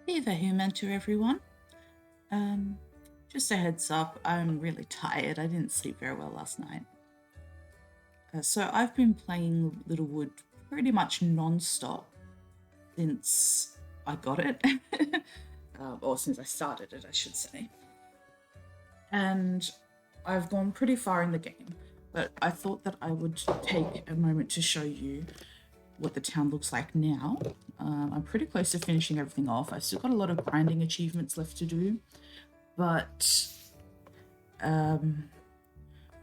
Hey there, human to everyone. Um, just a heads up, I'm really tired. I didn't sleep very well last night. So I've been playing Littlewood pretty much non-stop since I got it, or since I started it, I should say. And I've gone pretty far in the game, but I thought that I would take a moment to show you what the town looks like now. I'm pretty close to finishing everything off. I've still got a lot of grinding achievements left to do, but for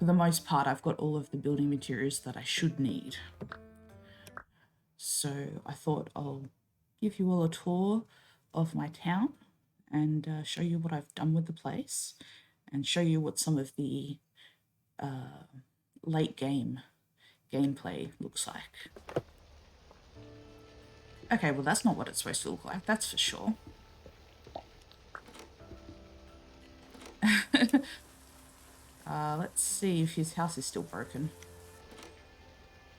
the most part, I've got all of the building materials that I should need. So I thought I'll give you all a tour of my town and show you what I've done with the place and show you what some of the late game gameplay looks like. Okay, well, that's not what it's supposed to look like, that's for sure. Let's see if his house is still broken.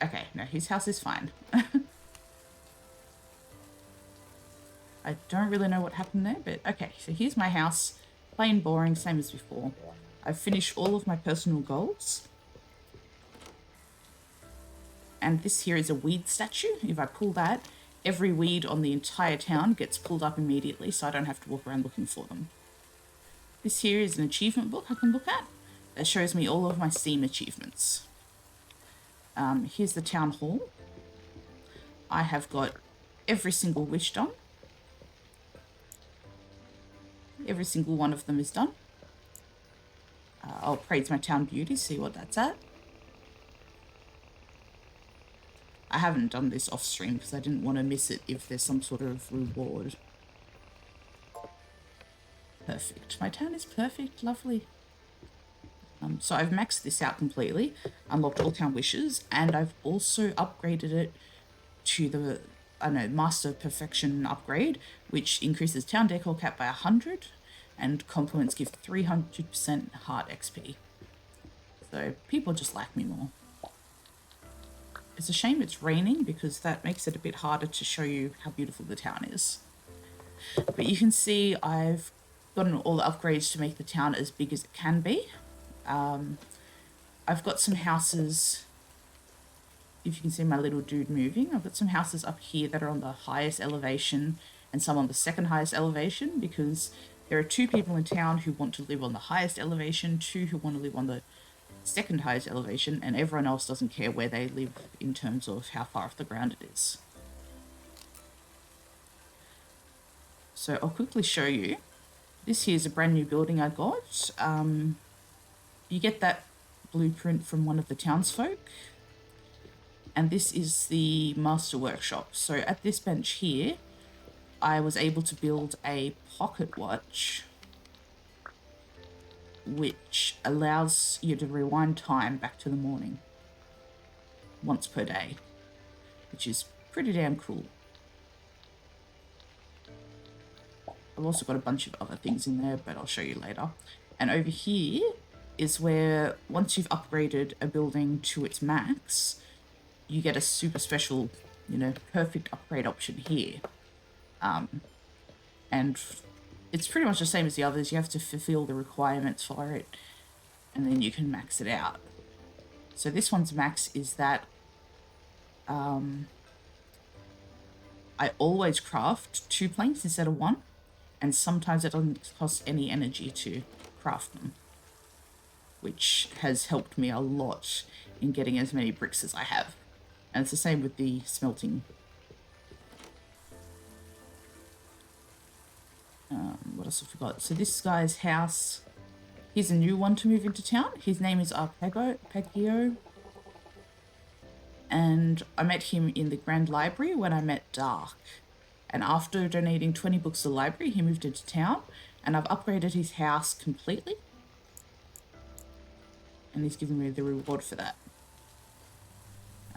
Okay, no, his house is fine. I don't really know what happened there, but okay, so here's my house. Plain boring, same as before. I've finished all of my personal goals. And this here is a weed statue. If I pull that, every weed on the entire town gets pulled up immediately, so I don't have to walk around looking for them. This here is an achievement book I can look at that shows me all of my Steam achievements. Here's the town hall. I have got every single wish done. Every single one of them is done. I'll praise my town beauty, see what that's at. I haven't done this off stream because I didn't want to miss it if there's some sort of reward. Perfect. My town is perfect. Lovely. So I've maxed this out completely, unlocked all town wishes, and I've also upgraded it to the, Master Perfection upgrade, which increases town decor cap by 100, and compliments give 300% heart XP. So people just like me more. It's a shame it's raining because that makes it a bit harder to show you how beautiful the town is. But you can see I've gotten all the upgrades to make the town as big as it can be. I've got some houses, if you can see my little dude moving, I've got some houses up here that are on the highest elevation and some on the second highest elevation because there are 2 people in town who want to live on the highest elevation, 2 who want to live on the second highest elevation, and everyone else doesn't care where they live in terms of how far off the ground it is. So I'll quickly show you. This here is a brand new building I got. You get that blueprint from one of the townsfolk. And this is the master workshop. So at this bench here, I was able to build a pocket watch, which allows you to rewind time back to the morning once per day, which is pretty damn cool. I've also got a bunch of other things in there, but I'll show you later. And over here is where, once you've upgraded a building to its max, you get a super special, perfect upgrade option here. And it's pretty much the same as the others. You have to fulfill the requirements for it, and then you can max it out. So this one's max is that I always craft 2 planks instead of 1, and sometimes it doesn't cost any energy to craft them, which has helped me a lot in getting as many bricks as I have. And it's the same with the smelting. What else I forgot? So this guy's house, he's a new one to move into town. His name is Arpeggio. And I met him in the Grand Library when I met Dark. And after donating 20 books to the library, he moved into town, and I've upgraded his house completely. And he's given me the reward for that.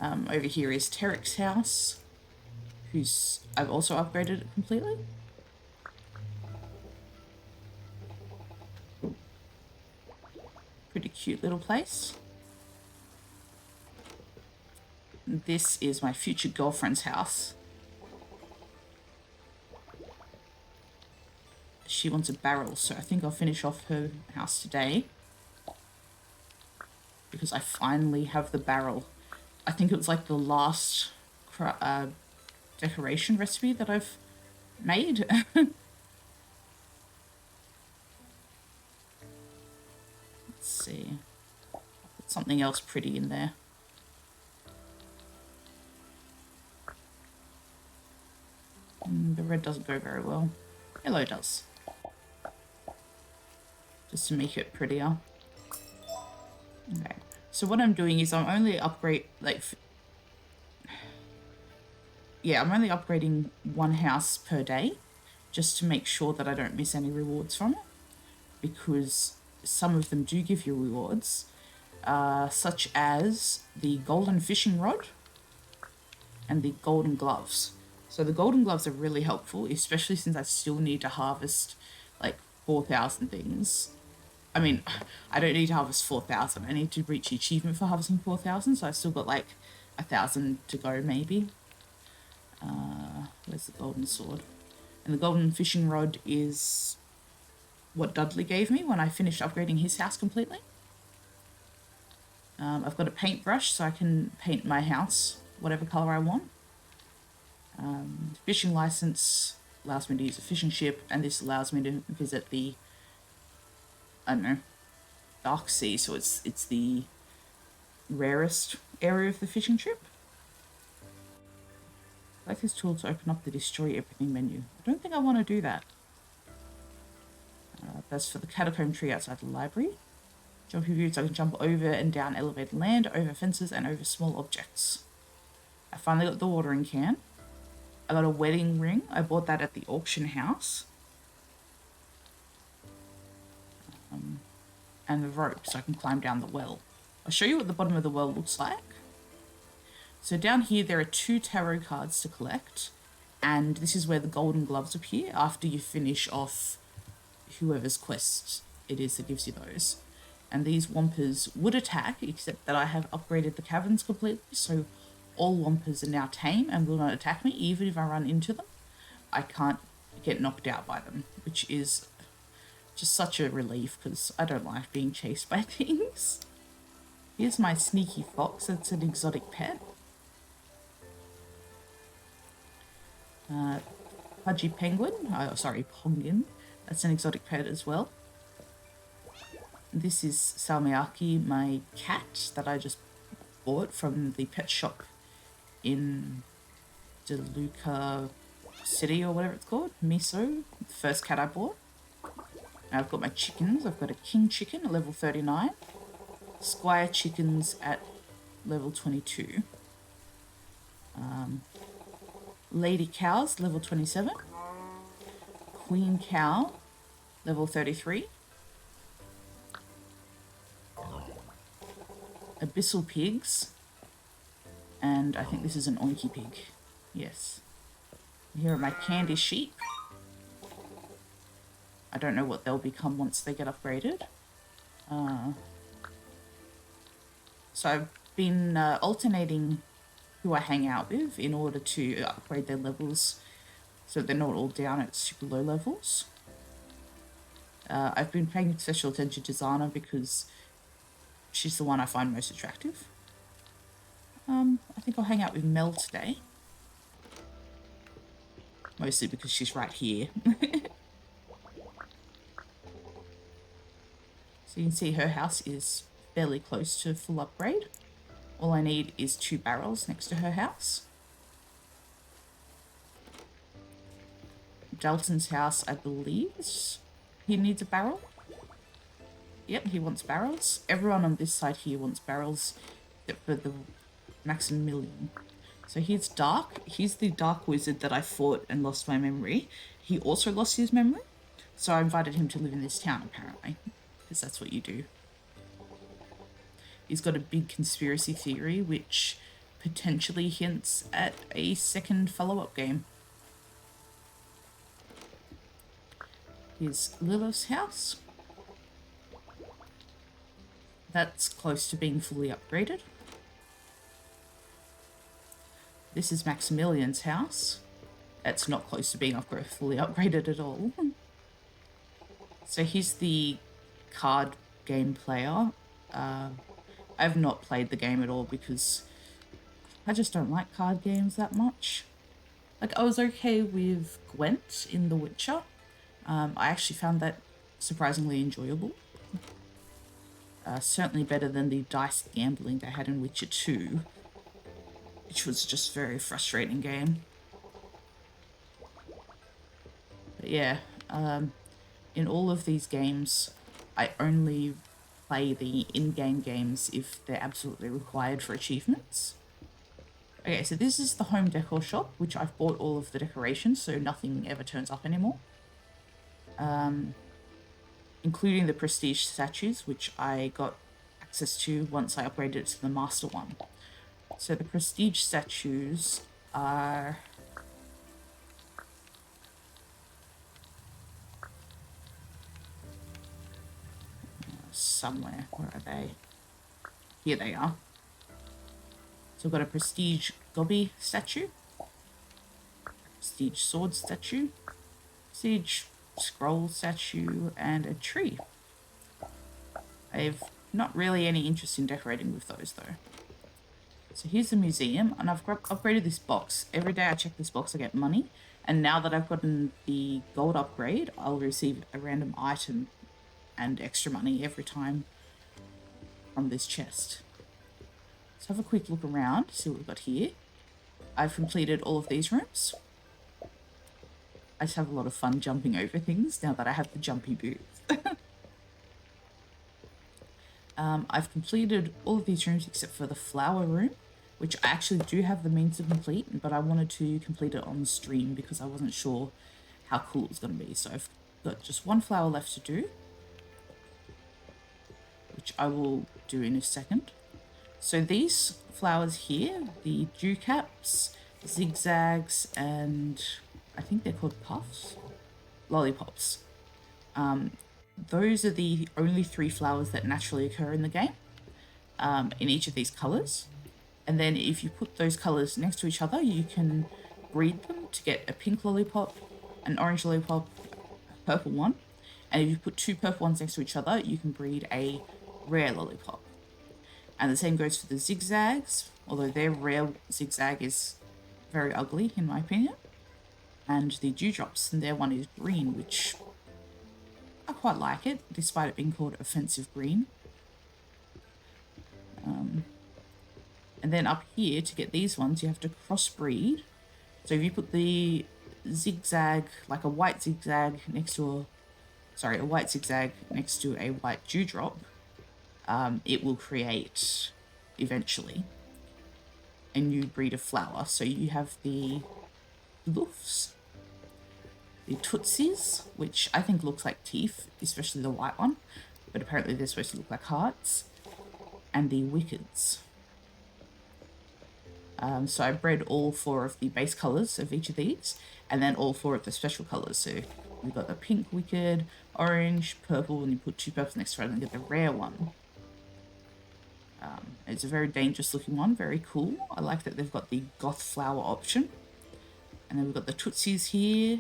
Over here is Terek's house, I've also upgraded it completely. Pretty cute little place. This is my future girlfriend's house. she wants a barrel, so I think I'll finish off her house today. Because I finally have the barrel. I think it was like the last decoration recipe that I've made. Let's see. Put something else pretty in there. The red doesn't go very well. Yellow does. Just to make it prettier. Okay. So what I'm doing is I'm only I'm only upgrading one house per day, just to make sure that I don't miss any rewards from it, because some of them do give you rewards, such as the golden fishing rod and the golden gloves. So the golden gloves are really helpful, especially since I still need to harvest like 4,000 things. I mean, I don't need to harvest 4,000. I need to reach the achievement for harvesting 4,000, so I've still got like 1,000 to go maybe. Where's the golden sword? And the golden fishing rod is what Dudley gave me when I finished upgrading his house completely. I've got a paintbrush so I can paint my house whatever colour I want. Fishing license allows me to use a fishing ship, and this allows me to visit the, I don't know, Dark Sea, so it's the rarest area of the fishing trip. I like this tool to open up the destroy everything menu. I don't think I want to do that. That's for the Catacomb Tree outside the library. Jumping views, I can jump over and down elevated land, over fences, and over small objects. I finally got the watering can. I got a wedding ring. I bought that at the auction house. And the rope so I can climb down the well. I'll show you what the bottom of the well looks like. So down here there are 2 tarot cards to collect, and this is where the golden gloves appear after you finish off whoever's quest it is that gives you those. And these Whompers would attack, except that I have upgraded the caverns completely, so all Whompers are now tame and will not attack me. Even if I run into them, I can't get knocked out by them, which is just such a relief because I don't like being chased by things. Here's my sneaky fox. It's an exotic pet. Pudgy penguin. Pongin. That's an exotic pet as well. This is Salmiaki, my cat that I just bought from the pet shop in DeLuca City or whatever it's called. Miso, the first cat I bought. Now I've got my chickens. I've got a king chicken at level 39. Squire chickens at level 22. Lady cows, level 27. Queen cow, level 33. Abyssal pigs. And I think this is an oinky pig. Yes. Here are my candy sheep. I don't know what they'll become once they get upgraded. So I've been alternating who I hang out with in order to upgrade their levels so they're not all down at super low levels. I've been paying special attention to Zana because she's the one I find most attractive. I think I'll hang out with Mel today. Mostly because she's right here. So you can see her house is fairly close to full upgrade. All I need is 2 barrels next to her house. Dalton's house, I believe, he needs a barrel. Yep, he wants barrels. Everyone on this side here wants barrels, except for the Maximilian. So here's Dark. He's the dark wizard that I fought and lost my memory. He also lost his memory, so I invited him to live in this town, apparently, because that's what you do. He's got a big conspiracy theory, which potentially hints at a second follow-up game. Here's Lilith's house. That's close to being fully upgraded. This is Maximilian's house. That's not close to being fully upgraded at all. So he's the card game player. I've not played the game at all because I just don't like card games that much. Like, I was okay with Gwent in The Witcher. I actually found that surprisingly enjoyable. Certainly better than the dice gambling they had in Witcher 2, which was just a very frustrating game. But yeah, in all of these games, I only play the in-game games if they're absolutely required for achievements. Okay, so this is the home decor shop, which I've bought all of the decorations, so nothing ever turns up anymore. Including the prestige statues, which I got access to once I upgraded it to the master one. So the prestige statues are somewhere. Where are they? Here they are. So I've got a prestige gobby statue, prestige sword statue, prestige scroll statue, and a tree. I have not really any interest in decorating with those though. So here's the museum, and I've upgraded this box. Every day I check this box, I get money. And now that I've gotten the gold upgrade, I'll receive a random item and extra money every time from this chest. So have a quick look around, see what we've got here. I've completed all of these rooms. I just have a lot of fun jumping over things now that I have the jumpy boots. I've completed all of these rooms except for the flower room, which I actually do have the means to complete, but I wanted to complete it on stream because I wasn't sure how cool it was going to be. So I've got just one flower left to do, which I will do in a second. So these flowers here, the dew caps, zigzags, and I think they're called puffs, lollipops. Those are the only 3 flowers that naturally occur in the game, in each of these colours. And then if you put those colours next to each other, you can breed them to get a pink lollipop, an orange lollipop, a purple one. And if you put 2 purple ones next to each other, you can breed a rare lollipop. And the same goes for the zigzags, although their rare zigzag is very ugly in my opinion. And the dewdrops, and their one is green, which I quite like it, despite it being called offensive green. And then up here, to get these ones, you have to crossbreed. So if you put the zigzag, like a white zigzag next to a white zigzag next to a white dewdrop, it will create, eventually, a new breed of flower. So you have the loofs, the tootsies, which I think looks like teeth, especially the white one, but apparently they're supposed to look like hearts, and the wickeds. So I bred all 4 of the base colours of each of these, and then all 4 of the special colours. So we've got the pink wicked, orange, purple, and you put 2 purples next to it and get the rare one. It's a very dangerous looking one, very cool. I like that they've got the goth flower option. And then we've got the tootsies here,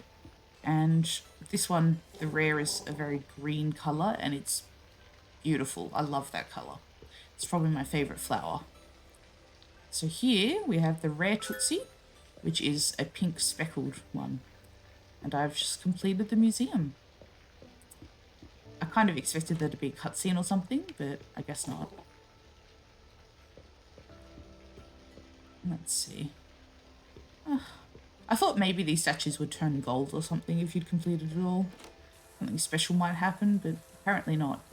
and this one, the rare, is a very green colour, and it's beautiful. I love that colour. It's probably my favourite flower. So here we have the rare Tootsie, which is a pink speckled one. And I've just completed the museum. I kind of expected there to be a cutscene or something, but I guess not. Let's see. I thought maybe these statues would turn gold or something if you'd completed it all. Something special might happen, but apparently not.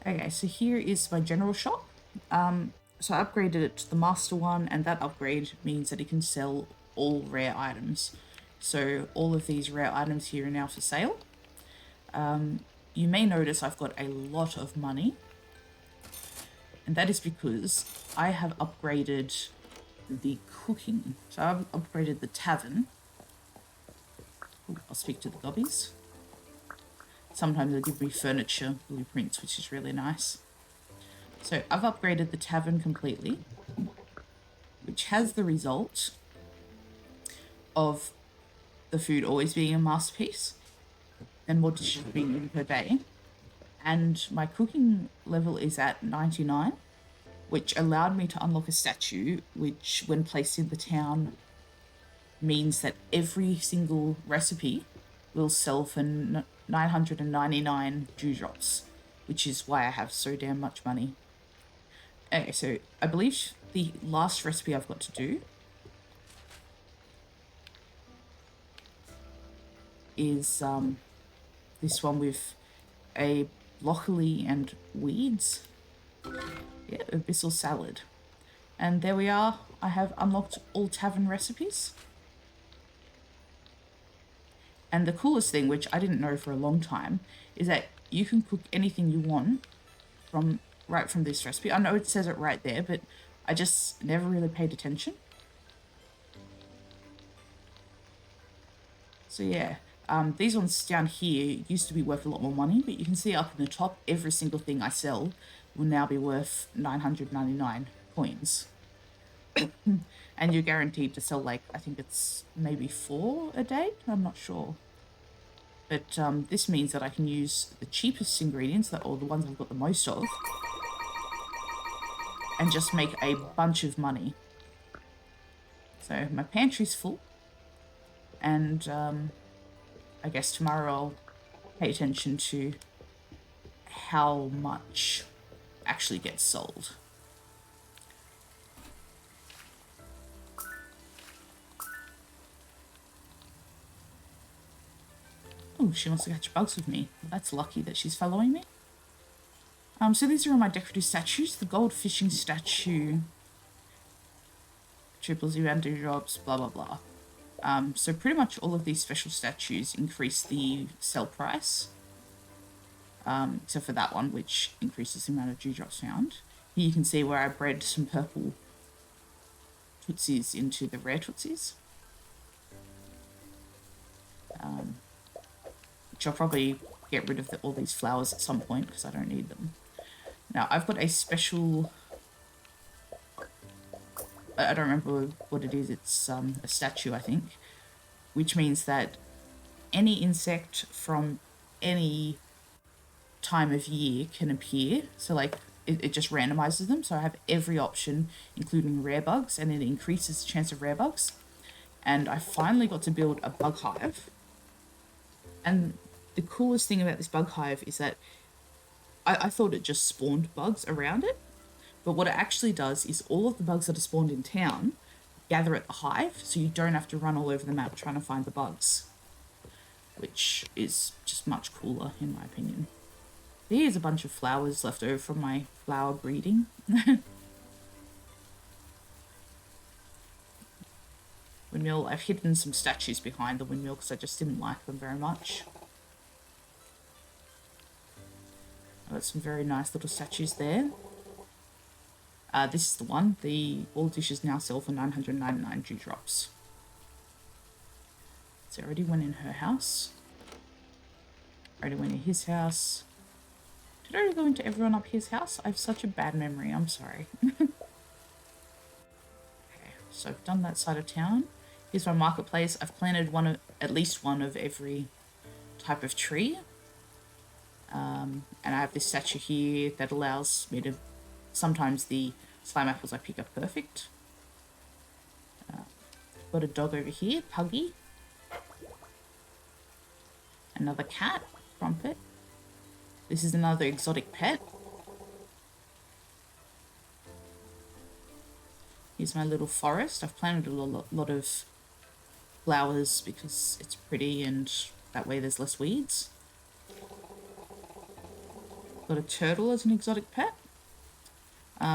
Okay, so here is my general shop. So I upgraded it to the master one, and that upgrade means that it can sell all rare items. So all of these rare items here are now for sale. You may notice I've got a lot of money, and that is because I have upgraded the cooking. So I've upgraded the tavern. Ooh, I'll speak to the gobbies. Sometimes they give me furniture blueprints, which is really nice. So I've upgraded the tavern completely, which has the result of the food always being a masterpiece. and more dishes being eaten per day. And my cooking level is at 99, which allowed me to unlock a statue, which, when placed in the town, means that every single recipe will sell for 999 dewdrops, which is why I have so damn much money. Okay, so I believe the last recipe I've got to do is this one with a broccoli and weeds. Yeah, abyssal salad. And there we are. I have unlocked all tavern recipes. And the coolest thing, which I didn't know for a long time, is that you can cook anything you want from right from this recipe. I know it says it right there, but I just never really paid attention. So yeah, these ones down here used to be worth a lot more money, but you can see up in the top, every single thing I sell will now be worth 999 coins. And you're guaranteed to sell, like, I think it's maybe 4 a day? I'm not sure. But this means that I can use the cheapest ingredients, or the ones I've got the most of, and just make a bunch of money. So my pantry's full, and I guess tomorrow I'll pay attention to how much actually gets sold. Oh, she wants to catch bugs with me. Well, that's lucky that she's following me. So these are all my decorative statues. The gold fishing statue, triple zero dewdrops, blah blah blah. So pretty much all of these special statues increase the sell price, except for that one, which increases the amount of dewdrops found. Here you can see where I bred some purple tootsies into the rare tootsies. Which I'll probably get rid of all these flowers at some point because I don't need them. Now, I've got a special... I don't remember what it is. It's a statue, I think, which means that any insect from any time of year can appear. So, like, it just randomizes them. So I have every option, including rare bugs, and it increases the chance of rare bugs. And I finally got to build a bug hive. And the coolest thing about this bug hive is that I thought it just spawned bugs around it. But what it actually does is all of the bugs that are spawned in town gather at the hive, so you don't have to run all over the map trying to find the bugs, which is just much cooler in my opinion. Here's a bunch of flowers left over from my flower breeding. Windmill, I've hidden some statues behind the windmill because I just didn't like them very much. I've got some very nice little statues there. This is the one. All dishes now sell for 999 dewdrops. So I already went in her house. I already went in his house. Did I already go into everyone up his house? I have such a bad memory. I'm sorry. Okay, so I've done that side of town. Here's my marketplace. I've planted at least one of every type of tree. And I have this statue here that allows me to... Sometimes the slime apples I pick are perfect. Got a dog over here, Puggy. Another cat, Crumpet. This is another exotic pet. Here's my little forest. I've planted a lot of flowers because it's pretty and that way there's less weeds. Got a turtle as an exotic pet.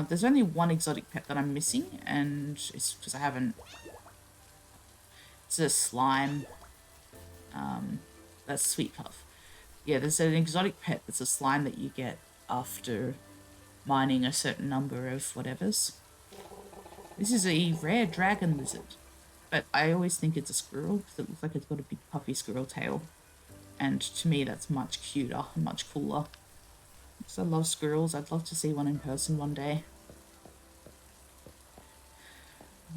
There's only one exotic pet that I'm missing, and it's because I haven't... It's a slime. That's Sweet Puff. Yeah, there's an exotic pet that's a slime that you get after mining a certain number of whatevers. This is a rare dragon lizard, but I always think it's a squirrel because it looks like it's got a big puffy squirrel tail. And to me, that's much cuter and much cooler. Because I love squirrels. I'd love to see one in person one day.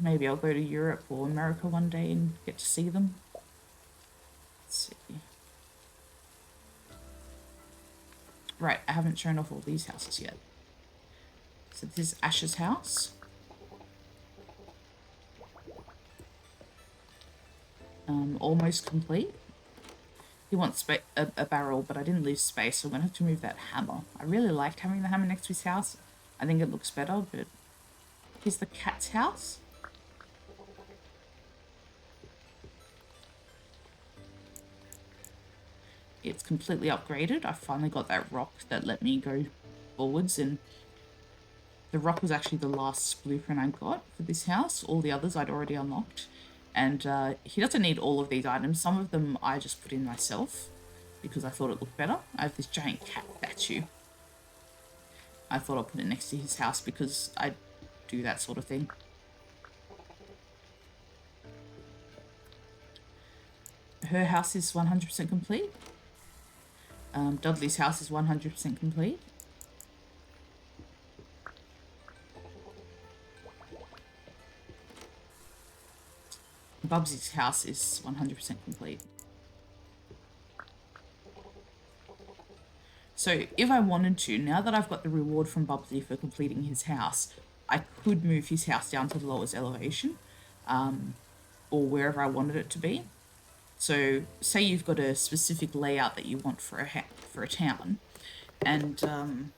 Maybe I'll go to Europe or America one day and get to see them. Let's see. right, I haven't shown off all these houses yet. So this is Ash's house. Almost complete. He wants a barrel, but I didn't leave space, so I'm going to have to move that hammer. I really liked having the hammer next to his house. I think it looks better, but here's the cat's house. It's completely upgraded. I finally got that rock that let me go forwards, and the rock was actually the last blueprint I got for this house. All the others I'd already unlocked. And he doesn't need all of these items. Some of them I just put in myself because I thought it looked better. I have this giant cat statue. I thought I'll put it next to his house because I do that sort of thing. Her house is 100% complete. Dudley's house is 100% complete. Bubsy's house is 100% complete. So if I wanted to, now that I've got the reward from Bubsy for completing his house, I could move his house down to the lowest elevation, or wherever I wanted it to be. So say you've got a specific layout that you want for a town, and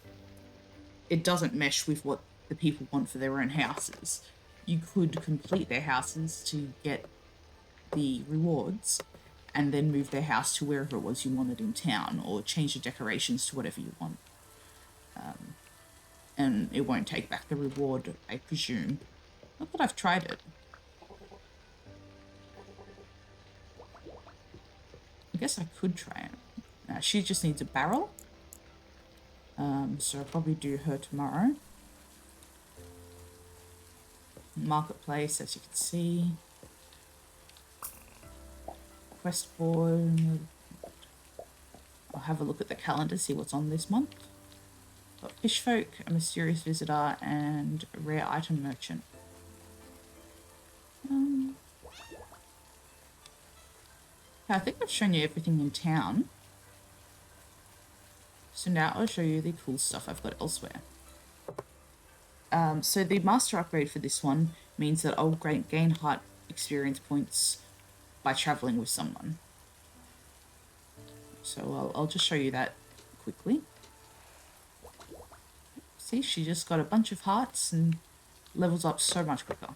it doesn't mesh with what the people want for their own houses. You could complete their houses to get the rewards and then move their house to wherever it was you wanted in town, or change the decorations to whatever you want. And it won't take back the reward, I presume. Not that I've tried it. I guess I could try it. She just needs a barrel. So I'll probably do her tomorrow. Marketplace, as you can see. Quest board. I'll have a look at the calendar, see what's on this month. Got fish folk, a mysterious visitor, and a rare item merchant. I think I've shown you everything in town. So now I'll show you the cool stuff I've got elsewhere. So the master upgrade for this one means that I'll gain heart experience points by traveling with someone. So I'll just show you that quickly. See, she just got a bunch of hearts and levels up so much quicker.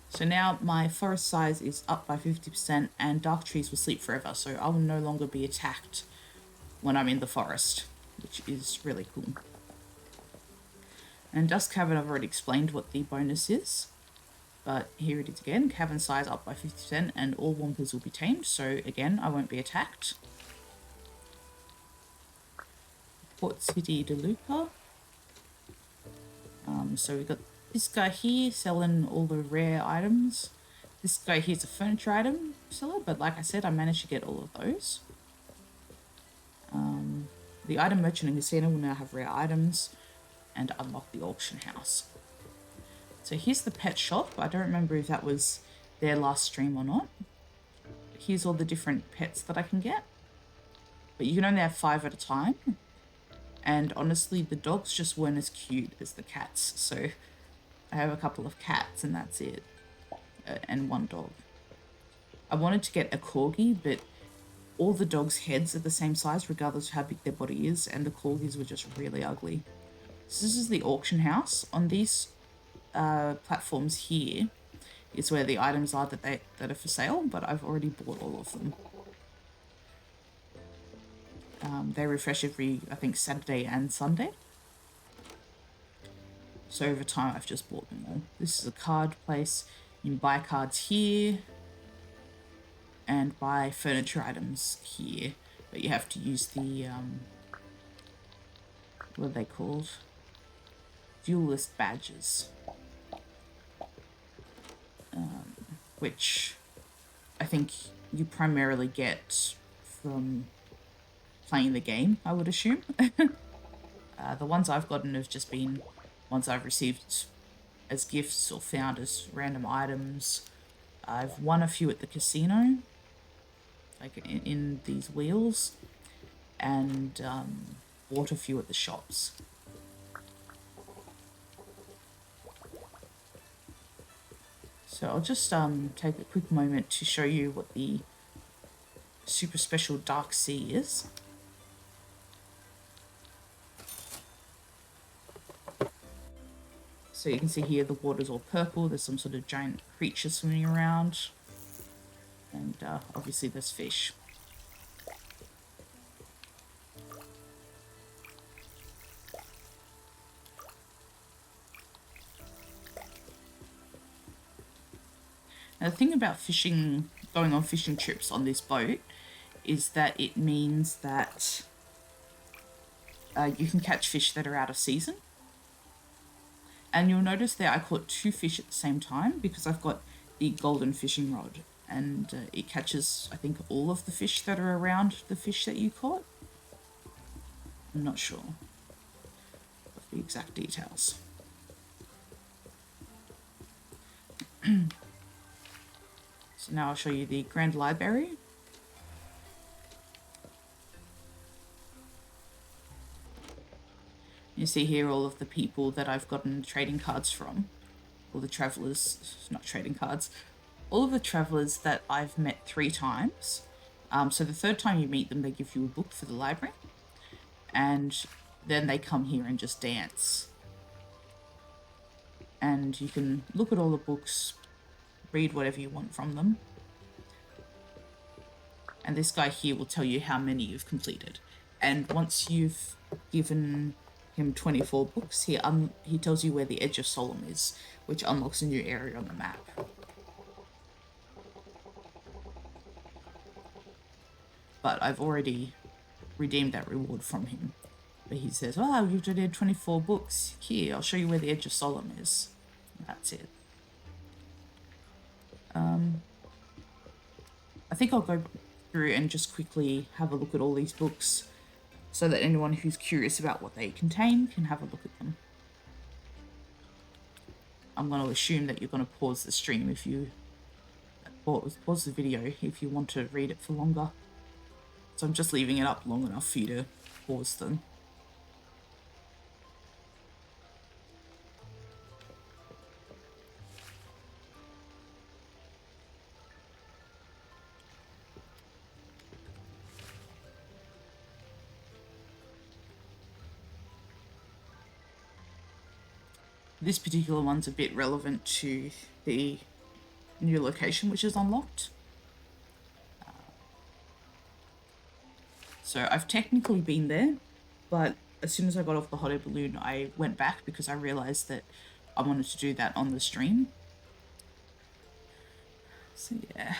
So now my forest size is up by 50% and dark trees will sleep forever, so I will no longer be attacked when I'm in the forest, which is really cool. And Dusk Cavern, I've already explained what the bonus is, but here it is again. Cavern size up by 50% and all Whompers will be tamed, so again, I won't be attacked. Port City DeLuca. So we've got this guy here selling all the rare items. This guy here's a furniture item seller, but like I said, I managed to get all of those. The item merchant and casino will now have rare items and unlock the auction house. So here's the pet shop. I don't remember if that was their last stream or not. Here's all the different pets that I can get. But you can only have 5 at a time. And honestly, the dogs just weren't as cute as the cats. So I have a couple of cats and that's it. And one dog. I wanted to get a corgi, but all the dogs' heads are the same size regardless of how big their body is, and the corgis were just really ugly. So this is the auction house. On these platforms here is where the items are that are for sale, but I've already bought all of them. They refresh every, I think, Saturday and Sunday. So over time, I've just bought them all. This is a card place. You can buy cards here and buy furniture items here, but you have to use the, what are they called? Duelist badges. Which I think you primarily get from playing the game, I would assume. The ones I've gotten have just been ones I've received as gifts or found as random items. I've won a few at the casino, like in these wheels, and bought a few at the shops. So I'll just take a quick moment to show you what the super special dark sea is. So you can see here the water's all purple, there's some sort of giant creature swimming around, and obviously there's fish. Now the thing about fishing, going on fishing trips on this boat, is that it means that you can catch fish that are out of season. And you'll notice there I caught 2 fish at the same time because I've got the golden fishing rod, and it catches, I think, all of the fish that are around the fish that you caught. I'm not sure of the exact details. So now I'll show you the Grand Library. You see here all of the people that I've gotten trading cards from, all the travelers, not trading cards, all of the travelers that I've met 3 times. So the 3rd time you meet them, they give you a book for the library, and then they come here and just dance. And you can look at all the books, read whatever you want from them. And this guy here will tell you how many you've completed. And once you've given him 24 books, he tells you where the Edge of Solemn is, which unlocks a new area on the map. But I've already redeemed that reward from him. But he says, "Oh, you've did 24 books. Here, I'll show you where the Edge of Solemn is." And that's it. I think I'll go through and just quickly have a look at all these books so that anyone who's curious about what they contain can have a look at them. I'm going to assume that you're going to pause the stream if you pause the video if you want to read it for longer. So I'm just leaving it up long enough for you to pause them. This particular one's a bit relevant to the new location which is unlocked. So I've technically been there, but as soon as I got off the hot air balloon, I went back because I realized that I wanted to do that on the stream. So yeah.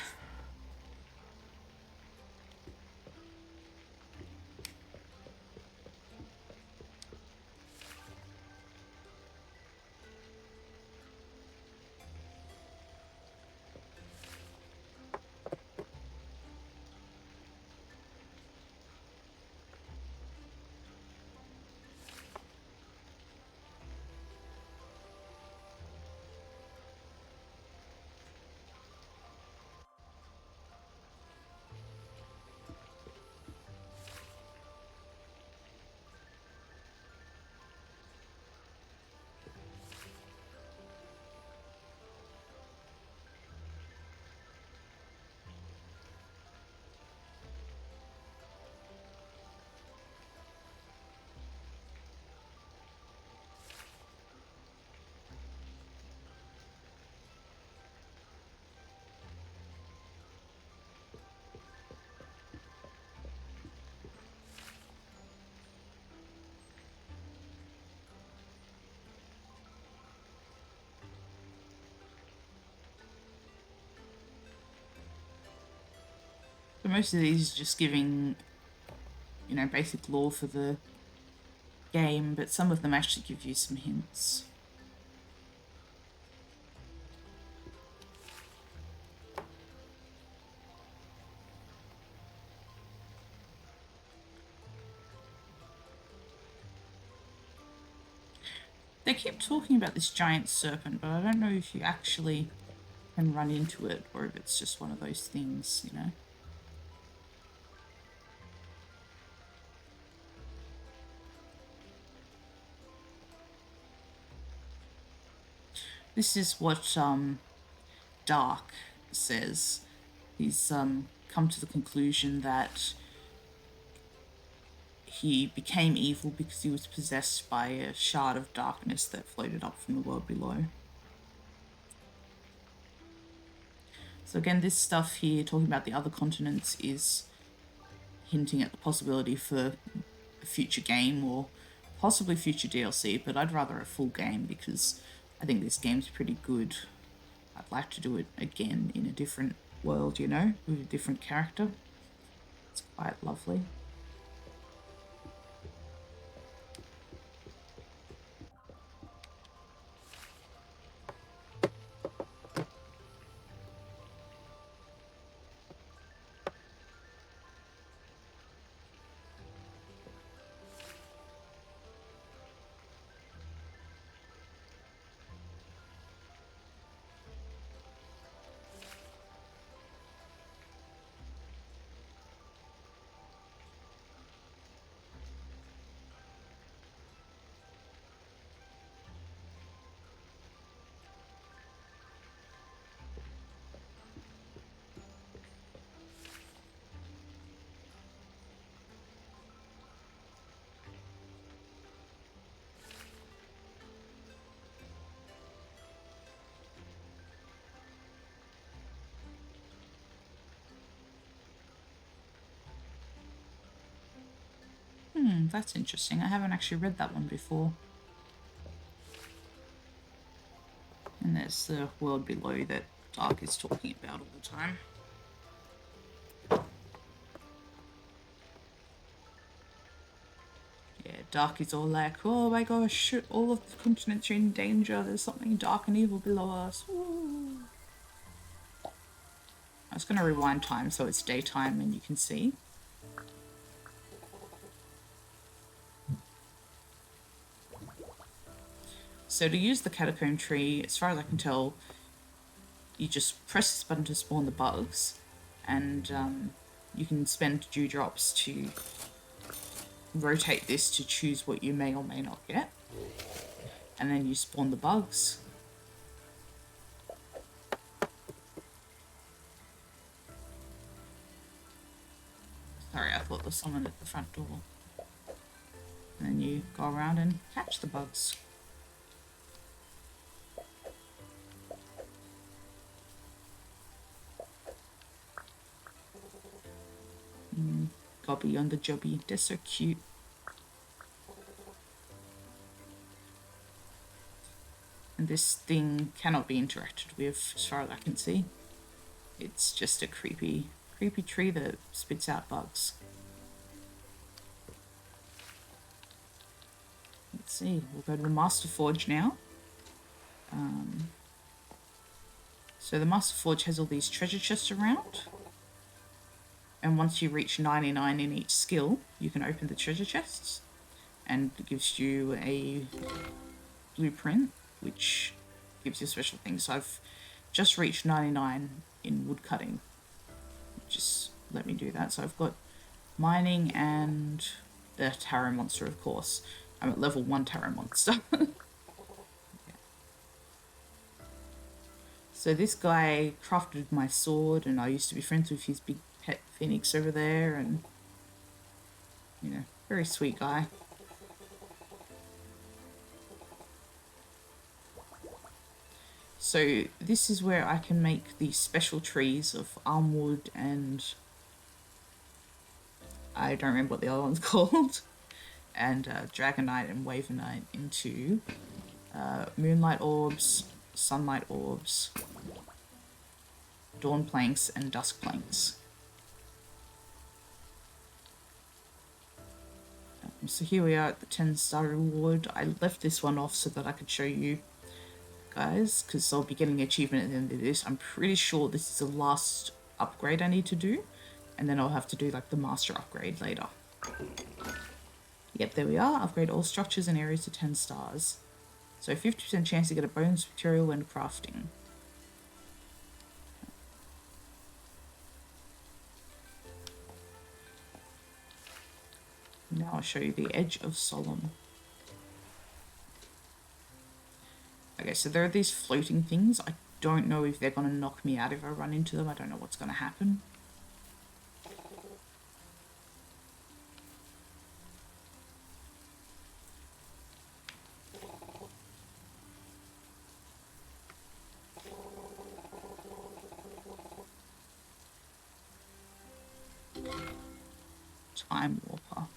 So most of these are just giving, you know, basic lore for the game, but some of them actually give you some hints. They keep talking about this giant serpent, but I don't know if you actually can run into it or if it's just one of those things, you know. This is what Dark says. He's come to the conclusion that he became evil because he was possessed by a shard of darkness that floated up from the world below. So again, this stuff here, talking about the other continents, is hinting at the possibility for a future game or possibly future DLC, but I'd rather a full game because I think this game's pretty good. I'd like to do it again in a different world, you know, with a different character. It's quite lovely. That's interesting. I haven't actually read that one before. And there's the world below that Dark is talking about all the time. Yeah, Dark is all like, oh my gosh, all of the continents are in danger. There's something dark and evil below us. Ooh. I was going to rewind time so it's daytime and you can see. So to use the Catacomb Tree, as far as I can tell, you just press this button to spawn the bugs, and you can spend dewdrops to rotate this to choose what you may or may not get, and then you spawn the bugs. Sorry, I thought there was someone at the front door. And then you go around and catch the bugs. Gobby on the jobby, they're so cute. And this thing cannot be interacted with as far as I can see. It's just a creepy tree that spits out bugs. Let's see, we'll go to the Master Forge now. So the Master Forge has all these treasure chests around. And once you reach 99 in each skill, you can open the treasure chests. And it gives you a blueprint, which gives you special things. So I've just reached 99 in woodcutting. Just let me do that. So I've got mining and the Tarot Monster, of course. I'm at level 1 Tarot Monster. Yeah. So this guy crafted my sword, and I used to be friends with his big pet phoenix over there, and, you know, very sweet guy. So this is where I can make these special trees of almwood and I don't remember what the other one's called, and dragonite and wavenite into moonlight orbs, sunlight orbs, dawn planks, and dusk planks. So here we are at the 10-star reward. I left this one off so that I could show you guys, because I'll be getting an achievement at the end of this. I'm pretty sure this is the last upgrade I need to do, and then I'll have to do like the master upgrade later. Yep, there we are. Upgrade all structures and areas to 10 stars. So 50% chance to get a bonus material when crafting. Now I'll show you the Edge of Solemn. Okay, Okay, so there are these floating things. I don't know if they're going to knock me out if I run into them. I don't know what's going to happen. Time warper.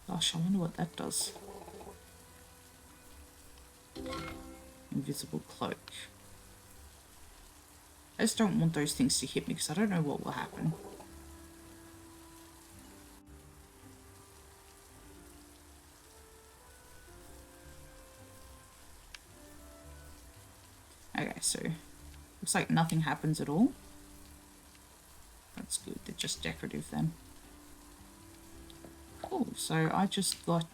Gosh, I wonder what that does. Invisible cloak. I just don't want those things to hit me because I don't know what will happen. Okay, so looks like nothing happens at all. That's good. They're just decorative then. Cool. So I just got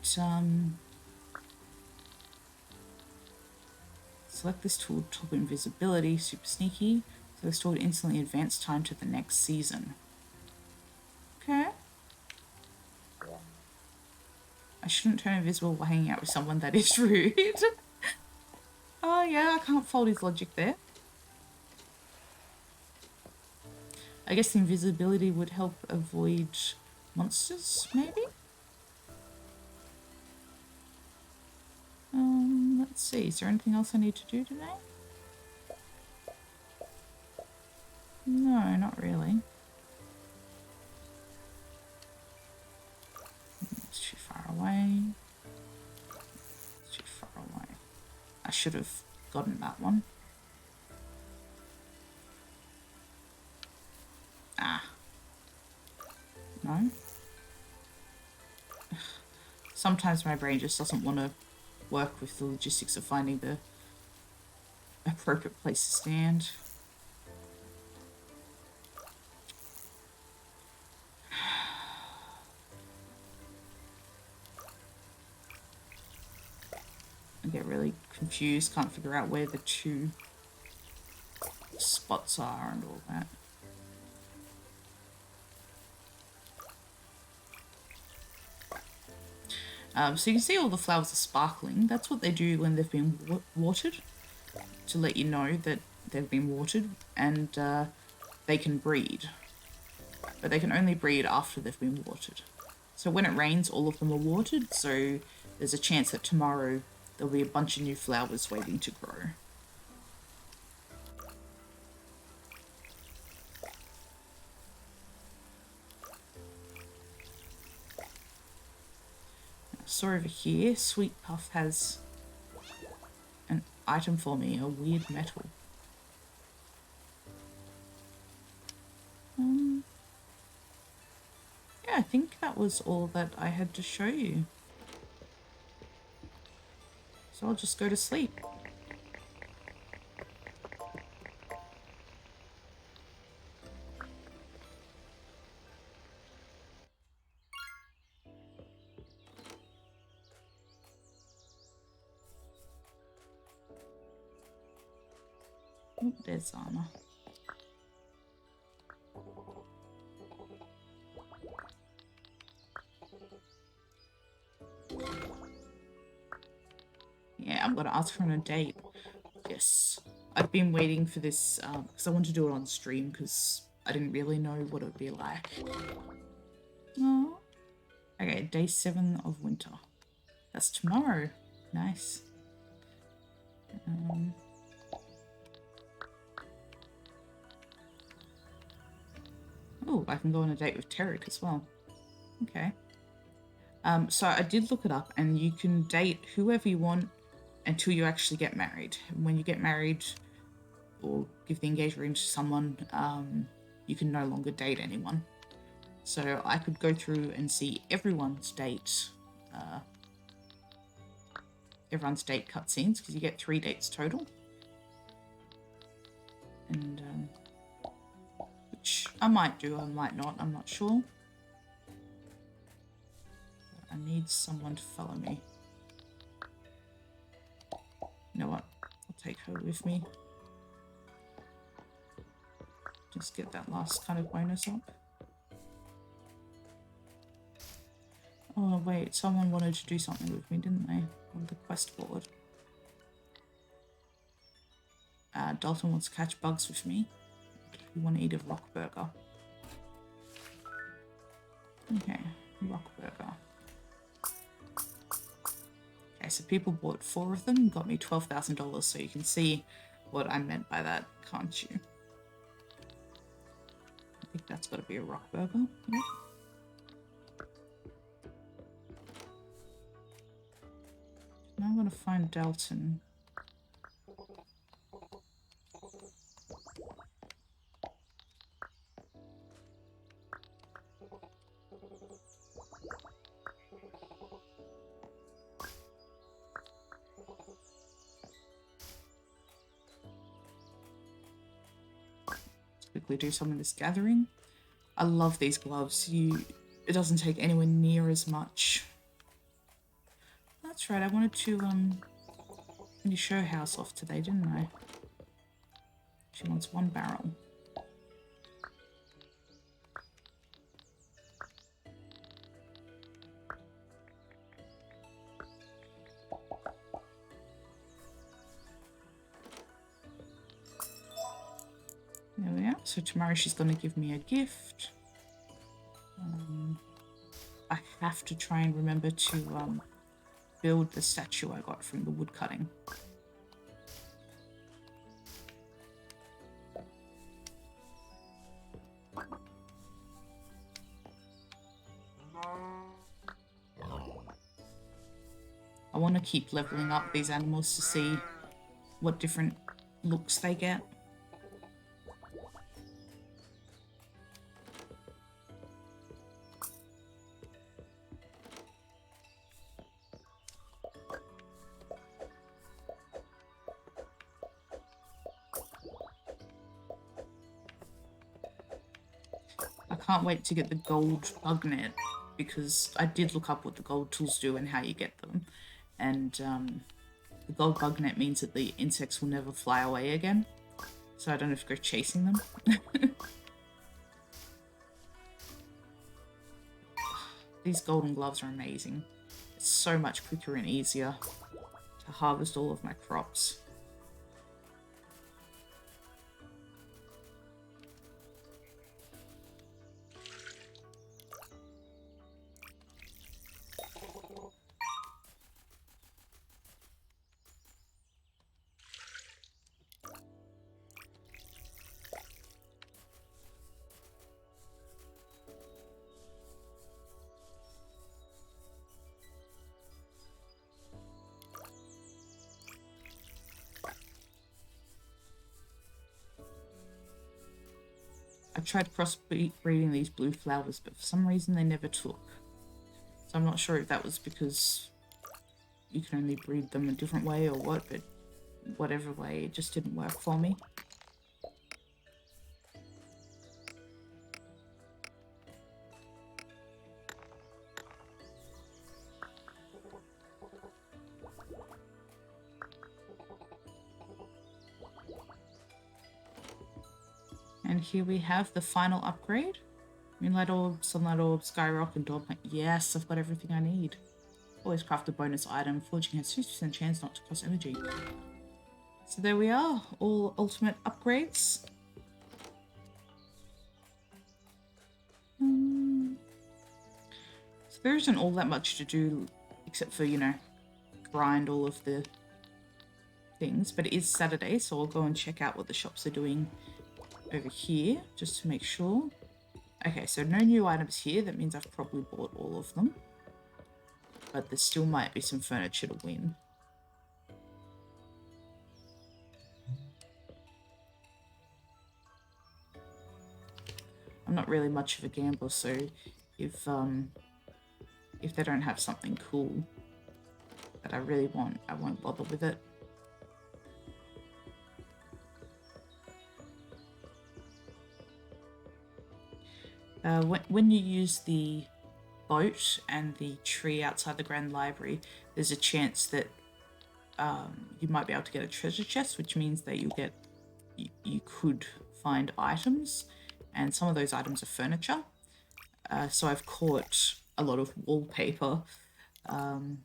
select this tool, top invisibility, super sneaky. So this tool would instantly advance time to the next season. Okay. I shouldn't turn invisible while hanging out with someone. That is rude. Oh yeah, I can't fault his logic there. I guess the invisibility would help avoid monsters, maybe? Let's see. Is there anything else I need to do today? No, not really. It's too far away. It's too far away. I should have gotten that one. Ah. No. Sometimes my brain just doesn't want to work with the logistics of finding the appropriate place to stand. I get really confused, can't figure out where the two spots are and all that. So you can see all the flowers are sparkling. That's what they do when they've been watered, to let you know that they've been watered, and they can breed. But they can only breed after they've been watered. So when it rains, all of them are watered, so there's a chance that tomorrow there'll be a bunch of new flowers waiting to grow. So over here, Sweet Puff has an item for me, a weird metal. Yeah, I think that was all that I had to show you. So I'll just go to sleep. Oh, there's armor. Yeah, I'm gonna ask her on a date. Yes. I've been waiting for this because I want to do it on stream because I didn't really know what it would be like. Oh. Okay, day 7 of winter. That's tomorrow. Nice. Oh, I can go on a date with Tarek as well. Okay. So I did look it up, and you can date whoever you want until you actually get married. When you get married or give the engagement ring to someone, you can no longer date anyone. So I could go through and see everyone's date cutscenes, because you get 3 dates total. And which I might do, I might not, I'm not sure. I need someone to follow me. You know what? I'll take her with me. Just get that last kind of bonus up. Oh wait, someone wanted to do something with me, didn't they? On the quest board. Dalton wants to catch bugs with me. We want to eat a rock burger. Okay, rock burger. Okay, so people bought 4 of them, got me $12,000, so you can see what I meant by that, can't you? I think that's got to be a rock burger. Yep. Now I'm going to find Dalton. Quickly do some of this gathering. I love these gloves. It doesn't take anywhere near as much. That's right, I wanted to show House off today, didn't I? She wants 1 barrel. There we are. So tomorrow she's going to give me a gift. I have to try and remember to build the statue I got from the wood cutting. I want to keep leveling up these animals to see what different looks they get. I can't wait to get the gold bug net, because I did look up what the gold tools do and how you get them. And the gold bug net means that the insects will never fly away again. So I don't have to go chasing them. These golden gloves are amazing. It's so much quicker and easier to harvest all of my crops. I tried crossbreeding these blue flowers, but for some reason they never took. So I'm not sure if that was because you can only breed them a different way or what, but whatever way, it just didn't work for me. And here we have the final upgrade. Moonlight Orb, Sunlight Orb, Skyrock, and Door Plant. Yes, I've got everything I need. Always craft a bonus item. Forging has 60% chance not to cost energy. So there we are, all ultimate upgrades. So there isn't all that much to do except for, you know, grind all of the things. But it is Saturday, so I'll go and check out what the shops are doing over here just to make sure. Okay, so no new items here. That means I've probably bought all of them. But there still might be some furniture to win. I'm not really much of a gambler, so if they don't have something cool that I really want, I won't bother with it. When you use the boat and the tree outside the Grand Library, there's a chance that you might be able to get a treasure chest, which means that you could find items, and some of those items are furniture. So I've caught a lot of wallpaper and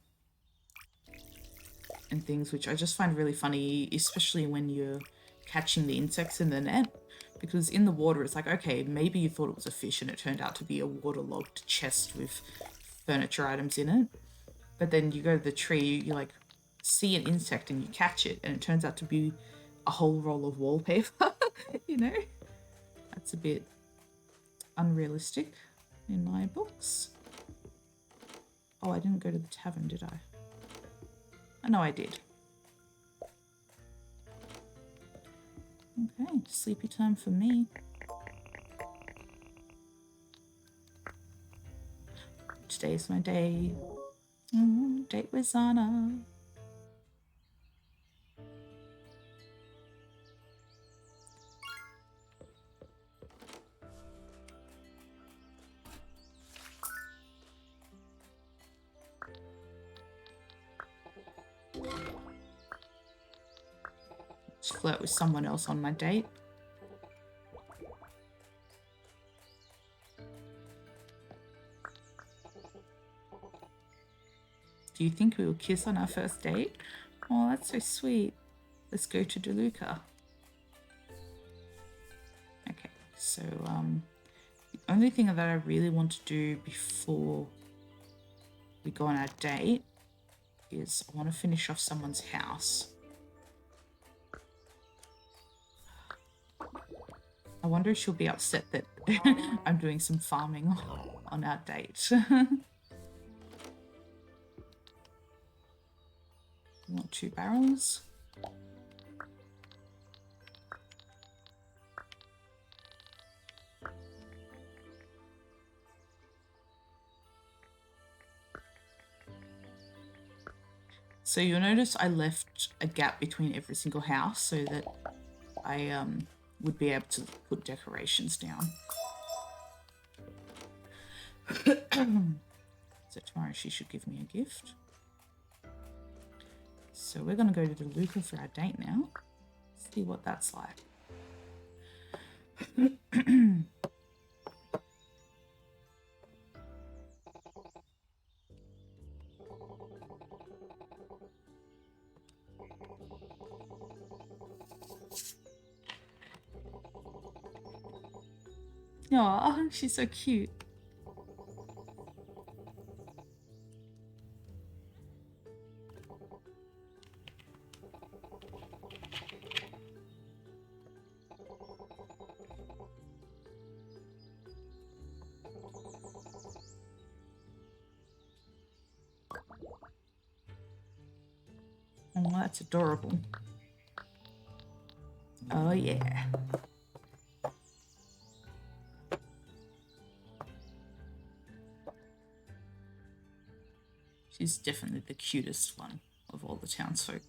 things, which I just find really funny, especially when you're catching the insects in the net, because in the water it's like, okay, maybe you thought it was a fish and it turned out to be a waterlogged chest with furniture items in it. But then you go to the tree, you like see an insect and you catch it, and it turns out to be a whole roll of wallpaper. You know, that's a bit unrealistic in my books. Oh, I didn't go to the tavern, did I? I know I did. Okay, sleepy time for me. Today's my day. Date with Zana. Just flirt with someone else on my date. Do you think we will kiss on our first date? Oh, that's so sweet. Let's go to DeLuca. Okay, so the only thing that I really want to do before we go on our date is I want to finish off someone's house. I wonder if she'll be upset that I'm doing some farming on our date. Want 2 barrels. So you'll notice I left a gap between every single house so that I would be able to put decorations down. So tomorrow she should give me a gift. So we're going to go to DeLuca for our date now. See what that's like. Oh, she's so cute. Oh, that's adorable. Oh, yeah. She's definitely the cutest one of all the townsfolk.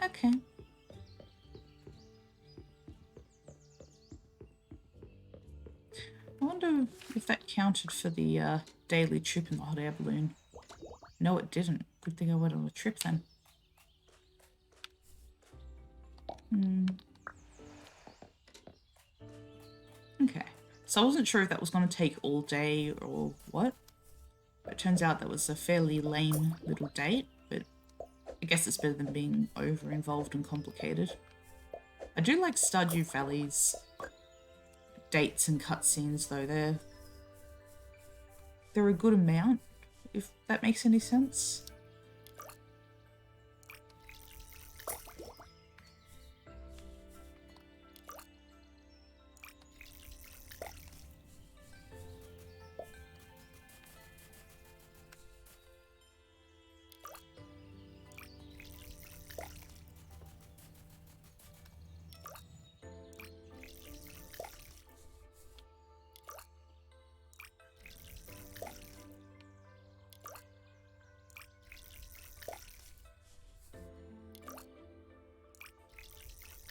Okay. I wonder if that counted for the daily trip in the hot air balloon. No, it didn't. Good thing I went on a trip then. Okay. So I wasn't sure if that was going to take all day or what. But it turns out that was a fairly lame little date, but I guess it's better than being over-involved and complicated. I do like Stardew Valley's dates and cutscenes, though. They're a good amount, if that makes any sense.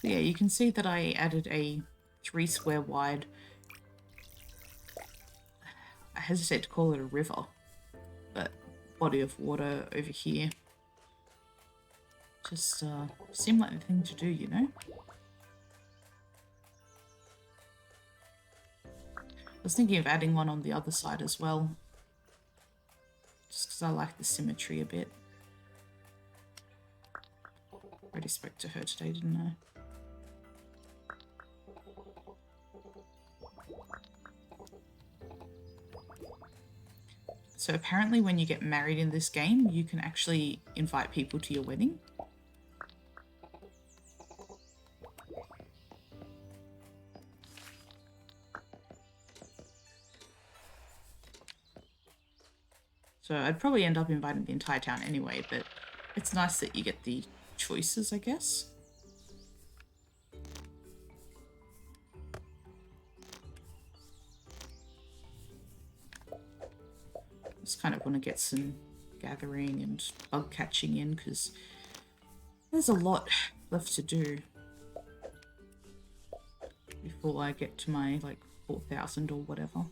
Yeah, you can see that I added a 3 square wide, I hesitate to call it a river, but body of water over here. Just seemed like the thing to do, you know? was thinking of adding one on the other side as well, just because I like the symmetry a bit. Already spoke to her today, didn't I? So apparently when you get married in this game, you can actually invite people to your wedding. So I'd probably end up inviting the entire town anyway, but it's nice that you get the choices, I guess. Just kind of want to get some gathering and bug catching in because there's a lot left to do before I get to my like 4,000 or whatever.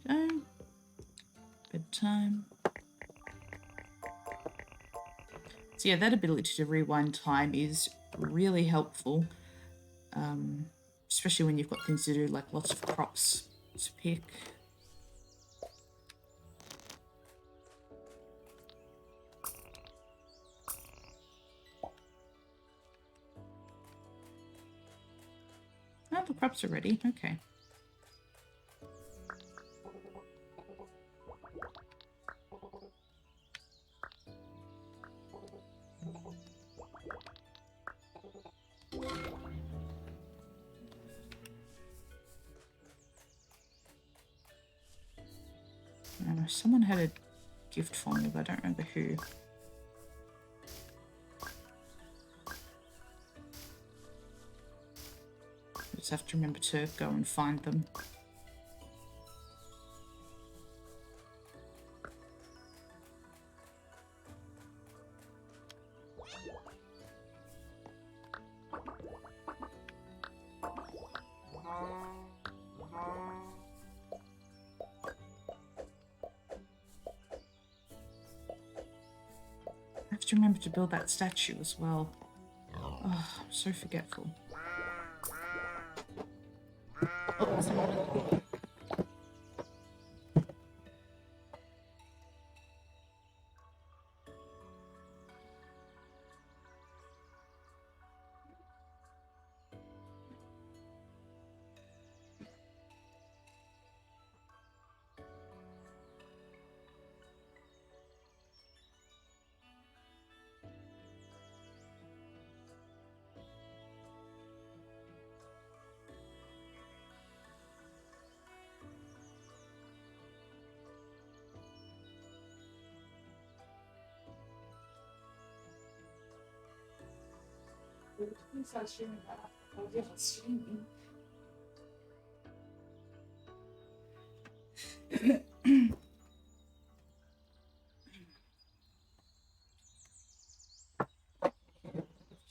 There we go. Bedtime. So yeah, that ability to rewind time is really helpful, especially when you've got things to do, like lots of crops to pick. Oh, the crops are ready. Okay. Someone had a gift for me, but I don't remember who. I just have to remember to go and find them. I have to remember to build that statue as well. Oh, I'm so forgetful. Oh, someone at the door.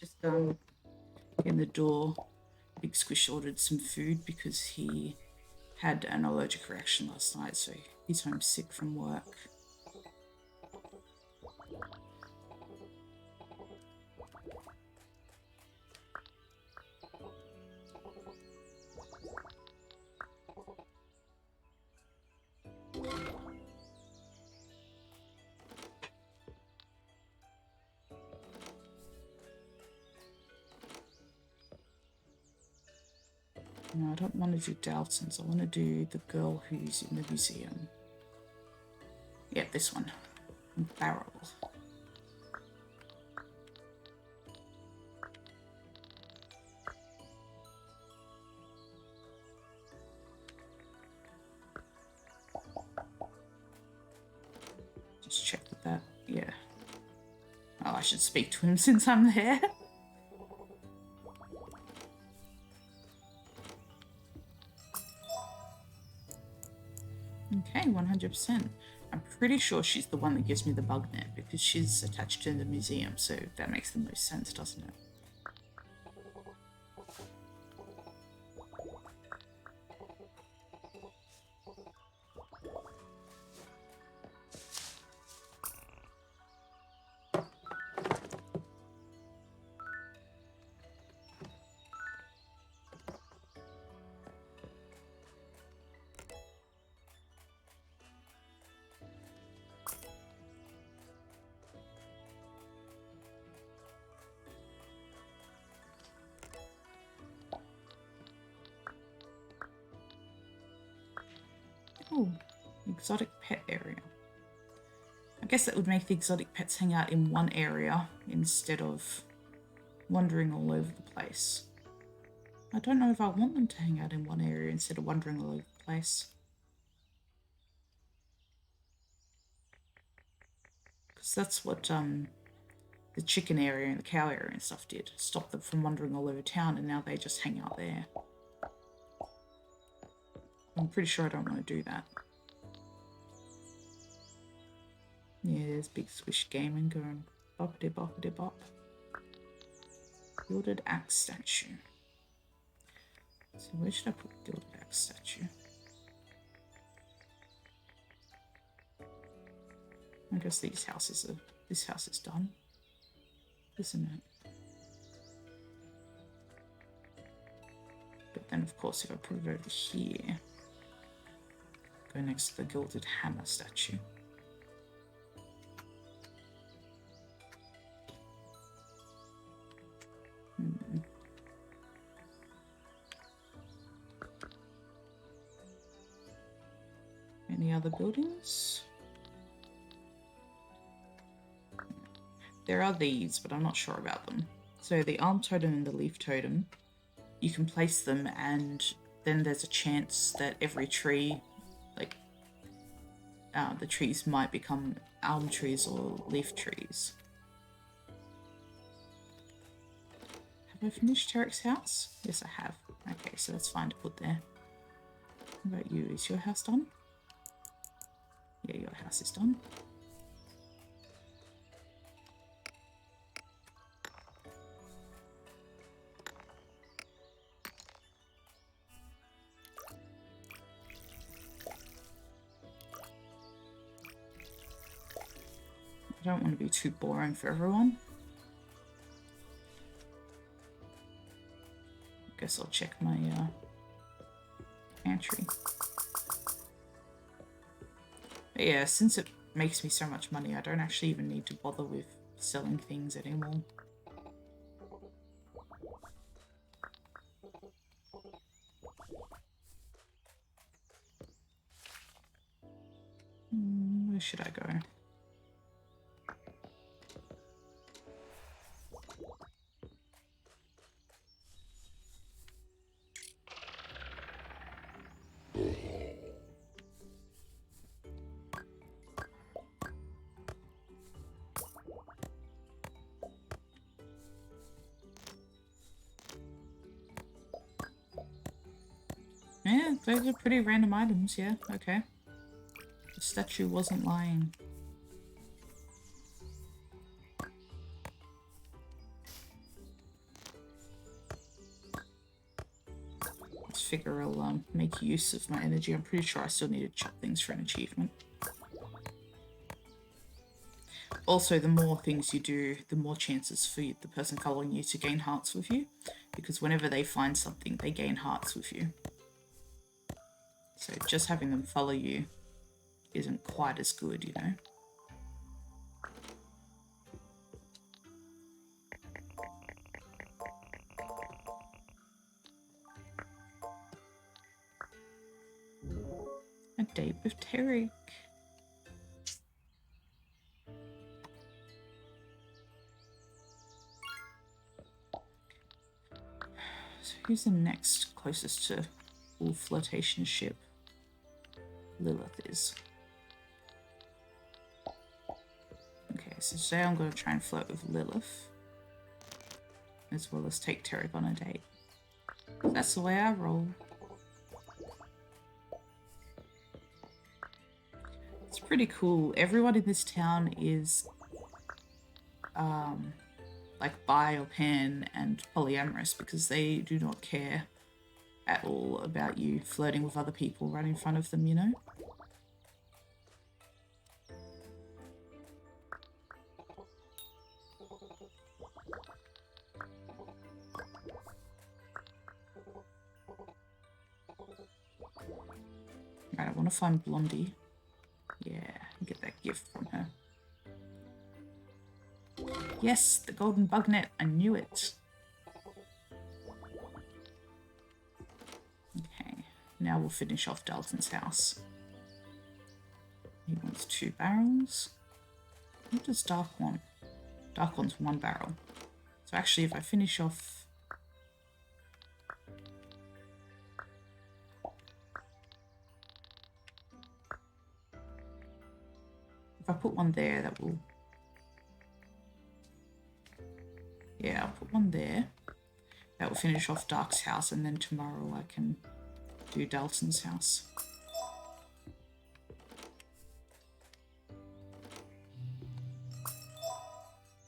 Just in the door, Big Squish ordered some food because he had an allergic reaction last night, so he's home sick from work. No, I don't want to do Dalton's. I want to do the girl who's in the museum. Yeah, this one. Barrel. should speak to him since I'm there. Okay, 100%. I'm pretty sure she's the one that gives me the bug net because she's attached to the museum, so that makes the most sense, doesn't it? Oh, exotic pet area. I guess that would make the exotic pets hang out in one area instead of wandering all over the place. I don't know if I want them to hang out in one area instead of wandering all over the place. Because that's what the chicken area and the cow area and stuff did. Stop them from wandering all over town, and now they just hang out there. I'm pretty sure I don't want to do that. Yeah, there's Big Swish Gaming going boppity boppity bop. Gilded axe statue. So where should I put the gilded axe statue? I guess this house is done, isn't it? But then of course if I put it over here, go next to the gilded hammer statue. Any other buildings? There are these, but I'm not sure about them. So the arm totem and the leaf totem, you can place them and then there's a chance that every tree, like the trees might become arm trees or leaf trees. Have I finished Tarek's house? Yes, I have. Okay, so that's fine to put there. What about you? Is your house done? Yeah, your house is done. I don't want to be too boring for everyone. I guess I'll check my pantry. But yeah, since it makes me so much money, I don't actually even need to bother with selling things anymore. Where should I go? Yeah, those are pretty random items, yeah, okay. The statue wasn't lying. Let's figure I'll make use of my energy. I'm pretty sure I still need to chop things for an achievement. Also, the more things you do, the more chances for the person following you to gain hearts with you. Because whenever they find something, they gain hearts with you. So just having them follow you isn't quite as good, you know? A date with Tarek. So who's the next closest to full flirtation ship? Lilith is. Okay, so today I'm going to try and flirt with Lilith, as well as take Tarek on a date. That's the way I roll. It's pretty cool. Everyone in this town is like bi or pan and polyamorous because they do not care at all about you flirting with other people right in front of them, you know? Right, I want to find Blondie. Yeah, get that gift from her. Yes, the golden bug net. I knew it. Okay, now we'll finish off Dalton's house. He wants 2 barrels. What does Dark want? Dark wants 1 barrel. So actually, if I finish off... If I put one there, that will... Yeah, I'll put one there. That will finish off Dark's house, and then tomorrow I can do Dalton's house.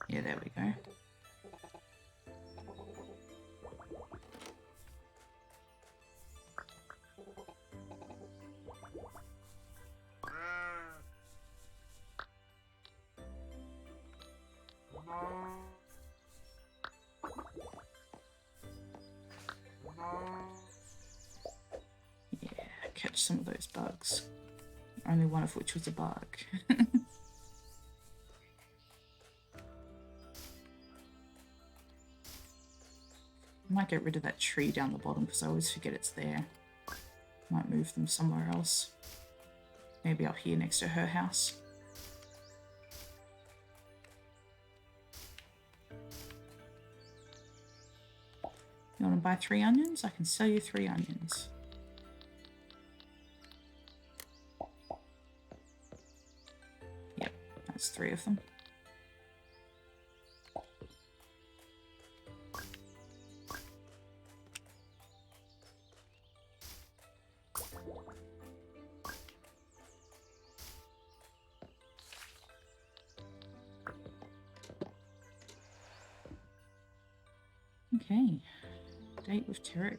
Yeah, there we go. Catch some of those bugs. Only one of which was a bug. Might get rid of that tree down the bottom because I always forget it's there. Might move them somewhere else. Maybe up here next to her house. You want to buy 3 onions? I can sell you 3 onions. Yep, that's 3 of them. Okay, date with Tarek.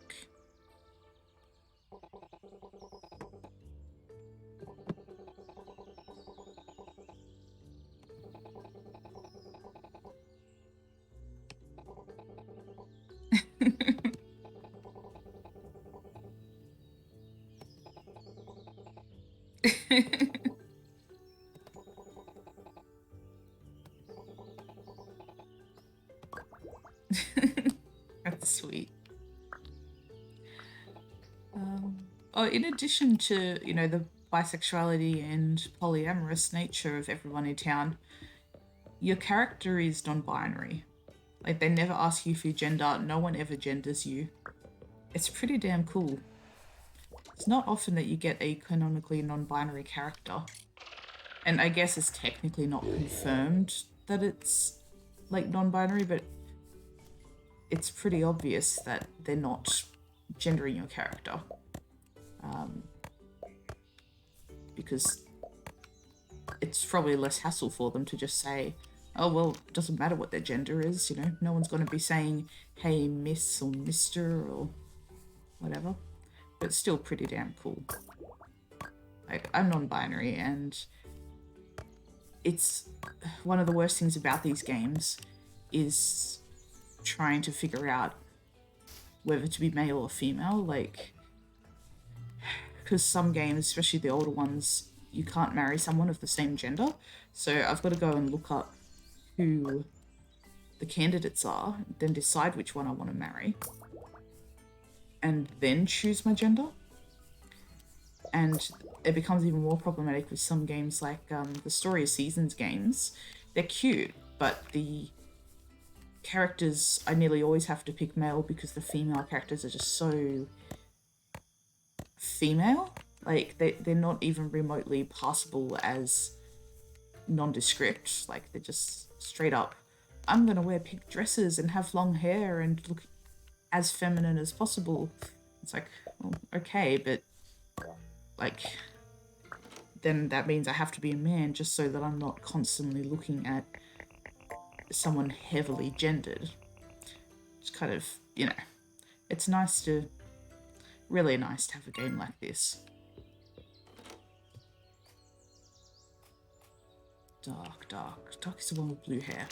That's sweet. Oh, in addition to, you know, the bisexuality and polyamorous nature of everyone in town, your character is non-binary. Like, they never ask you for your gender. No one ever genders you. It's pretty damn cool. It's not often that you get a canonically non-binary character. And I guess it's technically not confirmed that it's, like, non-binary, but it's pretty obvious that they're not gendering your character. Because it's probably less hassle for them to just say, oh, well, it doesn't matter what their gender is, you know? No one's going to be saying, hey, miss or mister or whatever. But it's still pretty damn cool. Like, I'm non-binary, and it's one of the worst things about these games is trying to figure out whether to be male or female, like, because some games, especially the older ones, you can't marry someone of the same gender. So I've got to go and look up who the candidates are, then decide which one I want to marry, and then choose my gender. And it becomes even more problematic with some games like the Story of Seasons games. They're cute, but the characters, I nearly always have to pick male because the female characters are just so female. Like, they're not even remotely passable as nondescript. Like, they're just straight up, I'm gonna wear pink dresses and have long hair and look as feminine as possible. It's like, well, okay, but like, then that means I have to be a man just so that I'm not constantly looking at someone heavily gendered. It's kind of, you know, it's really nice to have a game like this. Dark. Dark is the one with blue hair.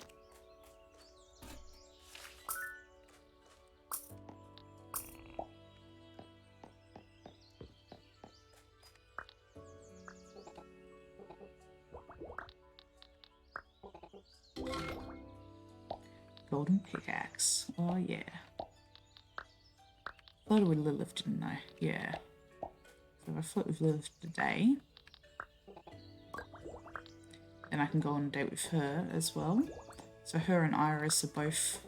Golden pickaxe. Oh, yeah. Flirted with Lilith, didn't I? Yeah. So if I flirt with Lilith today, then I can go on a date with her as well. So her and Iris are both...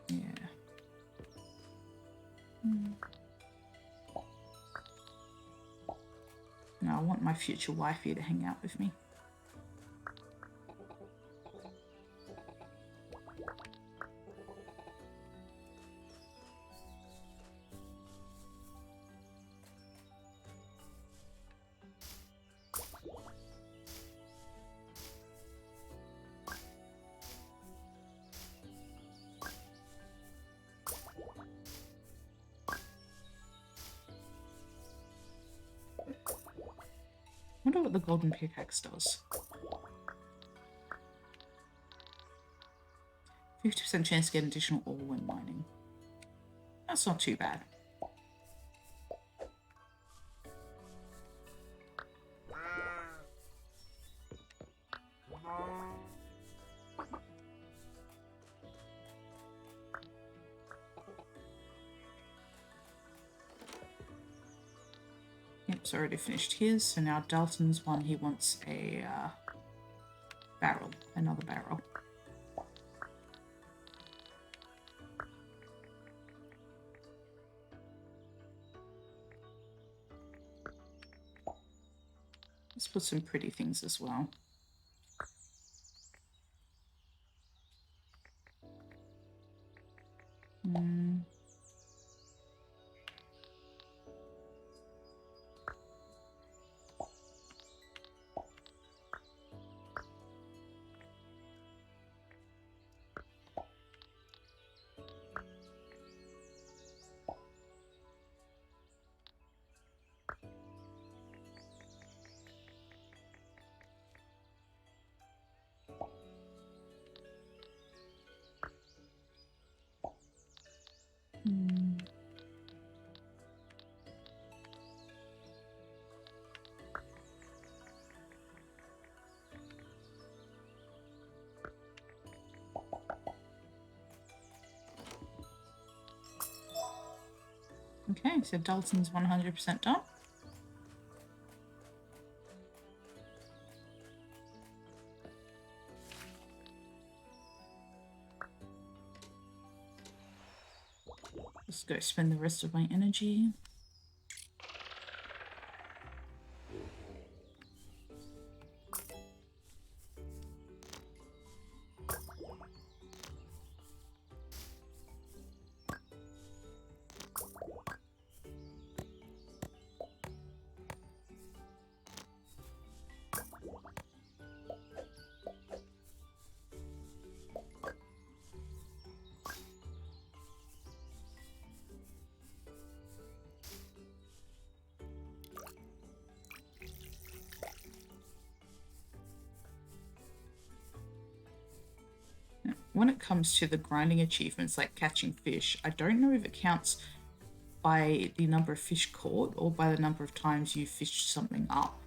Yeah. No, I want my future wifey to hang out with me. I wonder what the golden pickaxe does. 50% chance to get additional ore when mining. That's not too bad. Yep, it's already finished his. So now Dalton's one, he wants a barrel, another barrel. Let's put some pretty things as well. Okay, so Dalton's 100% done. Let's go spend the rest of my energy. When it comes to the grinding achievements like catching fish, I don't know if it counts by the number of fish caught or by the number of times you fished something up.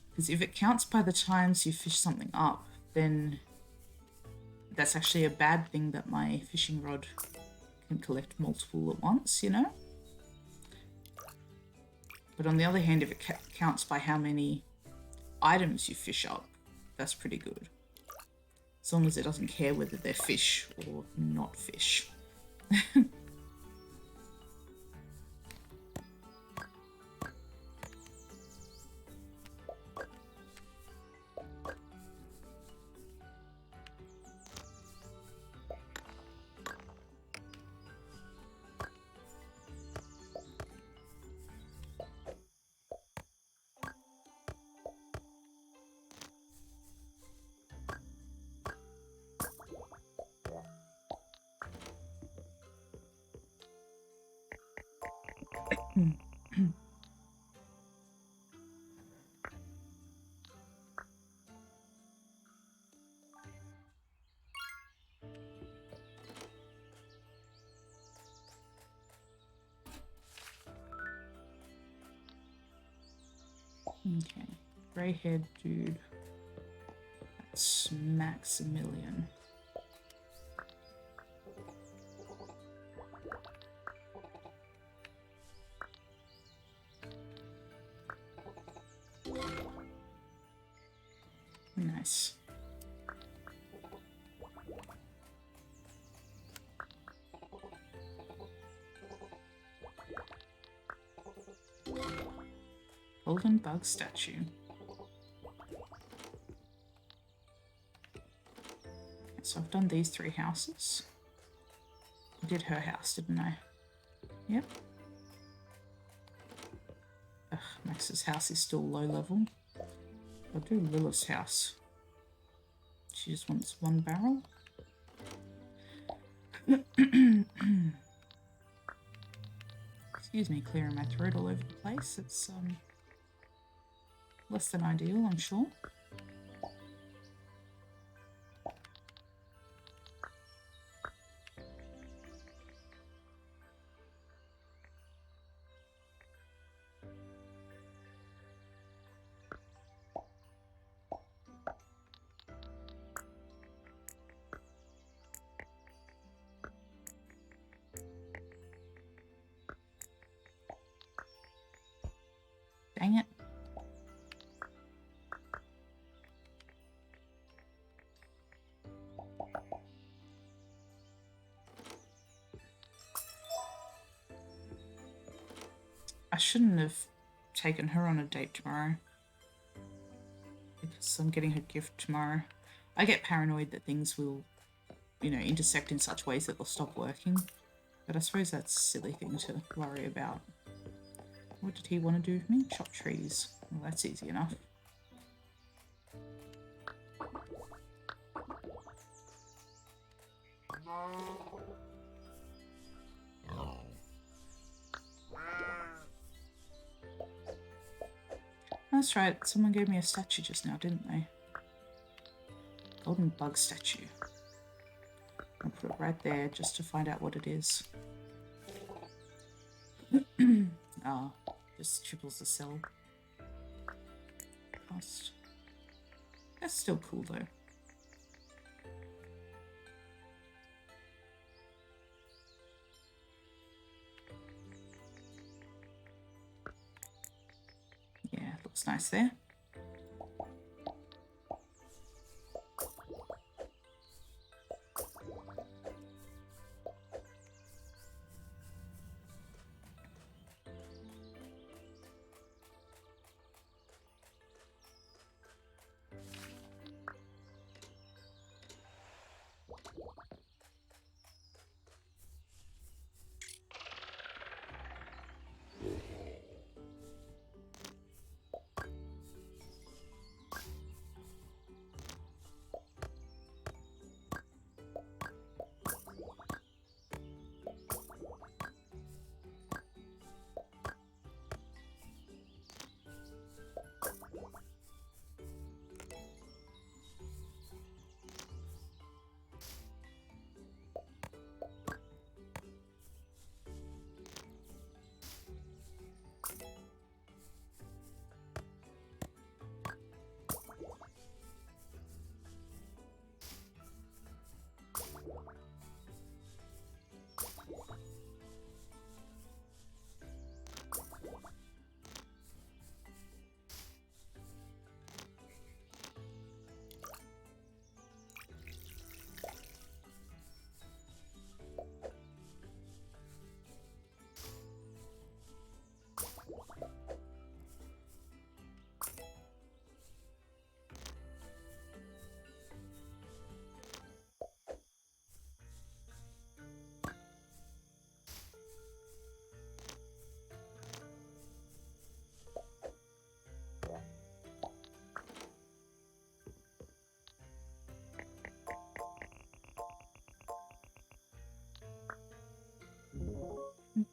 Because if it counts by the times you fish something up, then that's actually a bad thing that my fishing rod can collect multiple at once, you know? But on the other hand, if it counts by how many items you fish up, that's pretty good. As long as it doesn't care whether they're fish or not fish. Okay, grey-haired dude. That's Maximilian. Nice. Golden bug statue. So I've done these 3 houses. I did her house, didn't I? Yep. Ugh, Max's house is still low level. I'll do Lilith's house. She just wants 1 barrel. Excuse me, clearing my throat all over the place. It's less than ideal, I'm sure. Dang it. I shouldn't have taken her on a date tomorrow. Because I'm getting her gift tomorrow. I get paranoid that things will, you know, intersect in such ways that they'll stop working. But I suppose that's a silly thing to worry about. What did he want to do with me? Chop trees. Well, that's easy enough. That's right, someone gave me a statue just now, didn't they? Golden bug statue. I'll put it right there just to find out what it is. Ah, just triples the sell cost. That's still cool though. Yeah, looks nice there.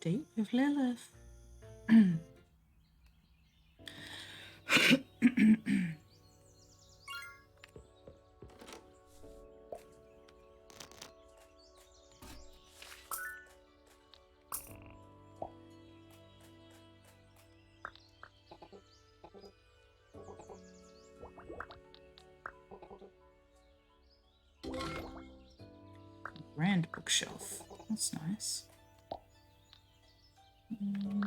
Date with Lilith. Grand bookshelf. That's nice.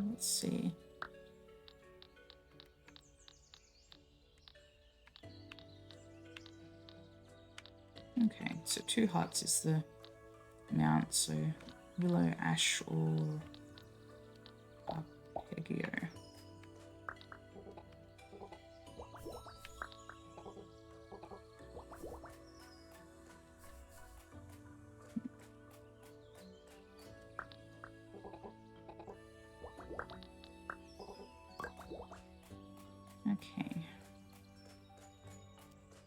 Let's see. Okay, so 2 hearts is the amount, so willow, ash, or arpeggio. Okay,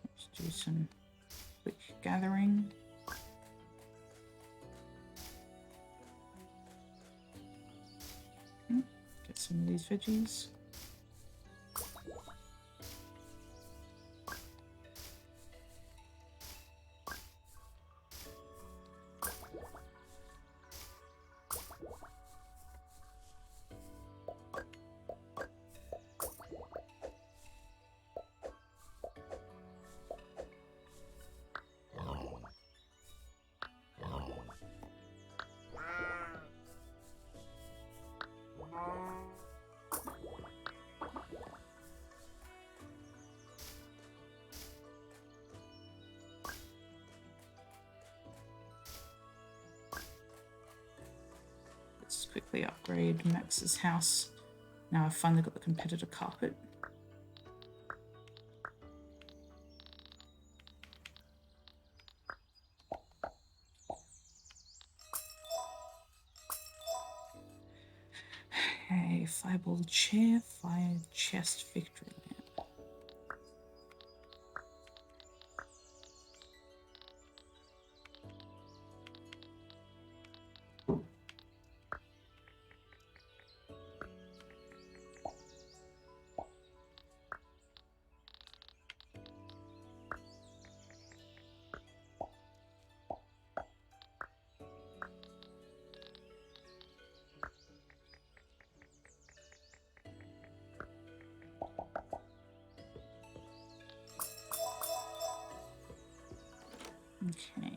let's do some quick gathering. Okay, get some of these veggies. Let's quickly upgrade Max's house. Now I've finally got the competitor carpet. Okay, fireball chair, fire chest, victory lamp. Okay.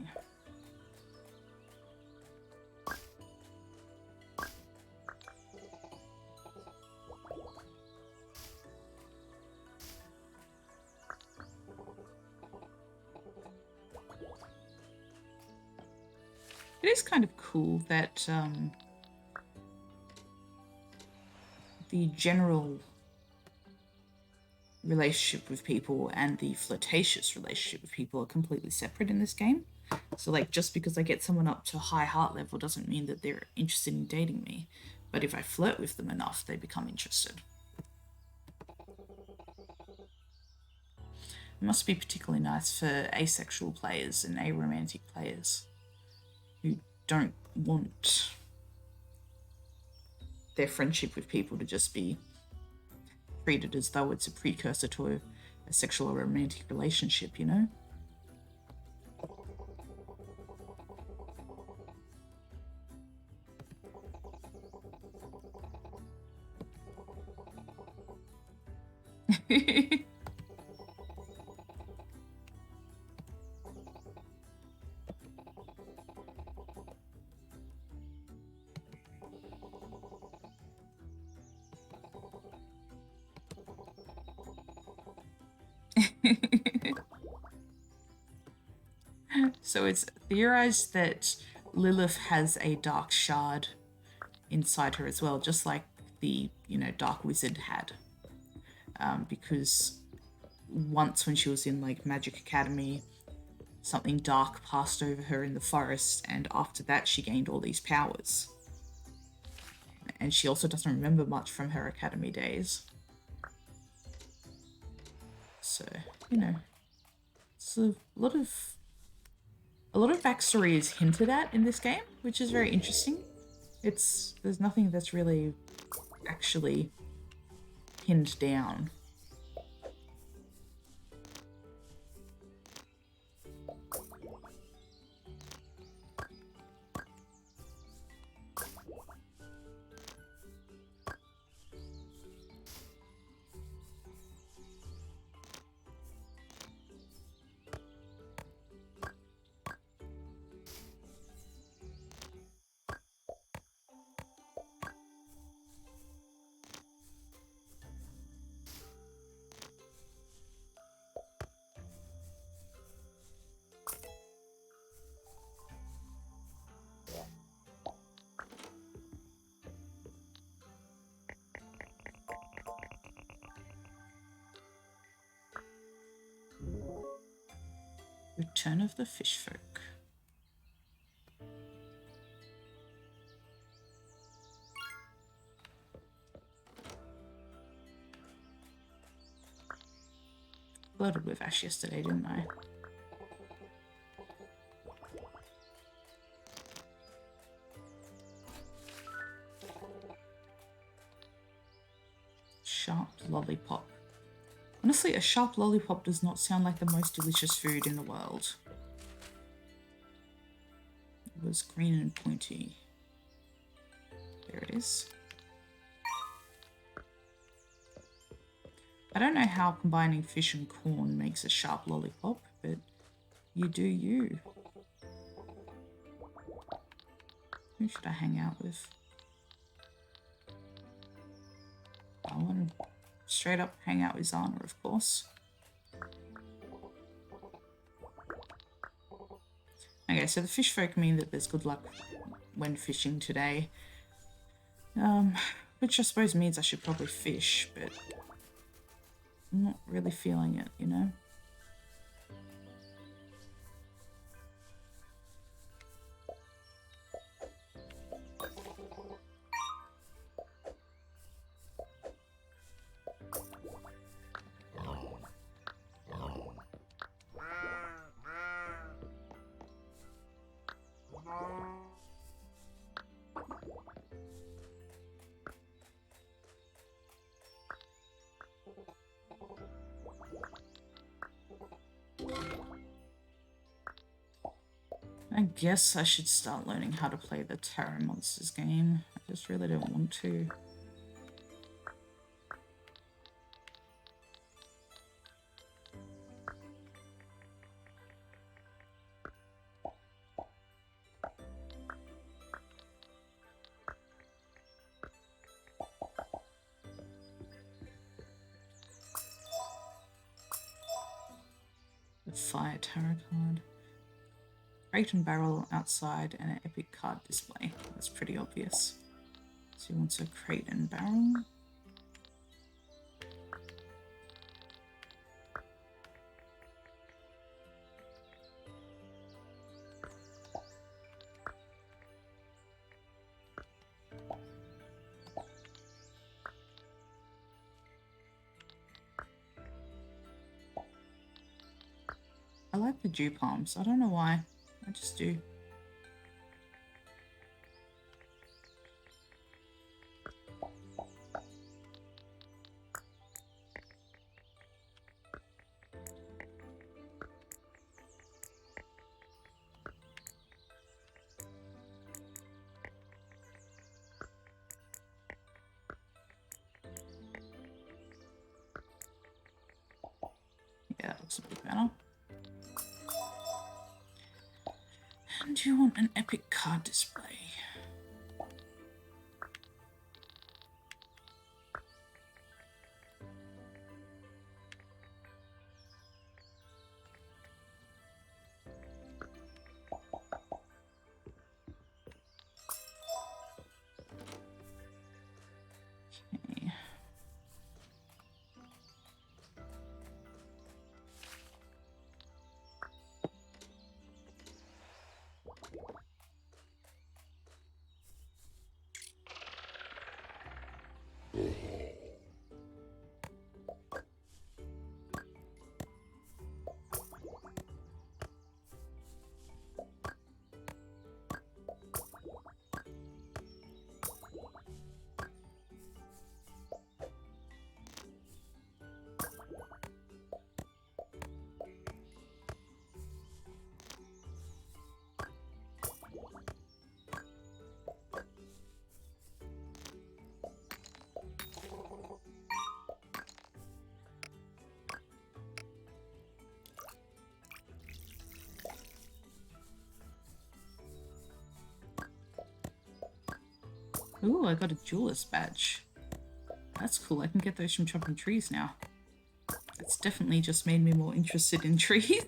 It is kind of cool that the general relationship with people and the flirtatious relationship with people are completely separate in this game. So like just because I get someone up to high heart level doesn't mean that they're interested in dating me. But if I flirt with them enough, they become interested. It must be particularly nice for asexual players and aromantic players who don't want their friendship with people to just be treated as though it's a precursor to a sexual or romantic relationship, you know? So it's theorized that Lilith has a dark shard inside her as well, just like the, Dark Wizard had. Because once when she was in like Magic Academy, something dark passed over her in the forest, and after that she gained all these powers. And she also doesn't remember much from her academy days. So, it's a lot of backstory is hinted at in this game, which is very interesting. There's nothing that's really actually pinned down. Return of the fish folk. Flirted with Ash yesterday, didn't I? Sharp lollipop. Honestly, a sharp lollipop does not sound like the most delicious food in the world. It was green and pointy. There it is. I don't know how combining fish and corn makes a sharp lollipop, but you do you. Who should I hang out with? I want to straight up hang out with Zana, of course. Okay, so the fish folk mean that there's good luck when fishing today. Which I suppose means I should probably fish, but I'm not really feeling it, you know? I guess I should start learning how to play the Terra Monsters game. I just really don't want to. The Fire Tarot card. Crate and barrel outside and an epic card display. That's pretty obvious. So he wants a crate and barrel. I like the dew palms. I don't know why. I just do. Yeah, that looks a bit better. And you want an epic card display. Okay. Ooh, I got a jeweler's badge. That's cool. I can get those from chopping trees now. That's definitely just made me more interested in trees.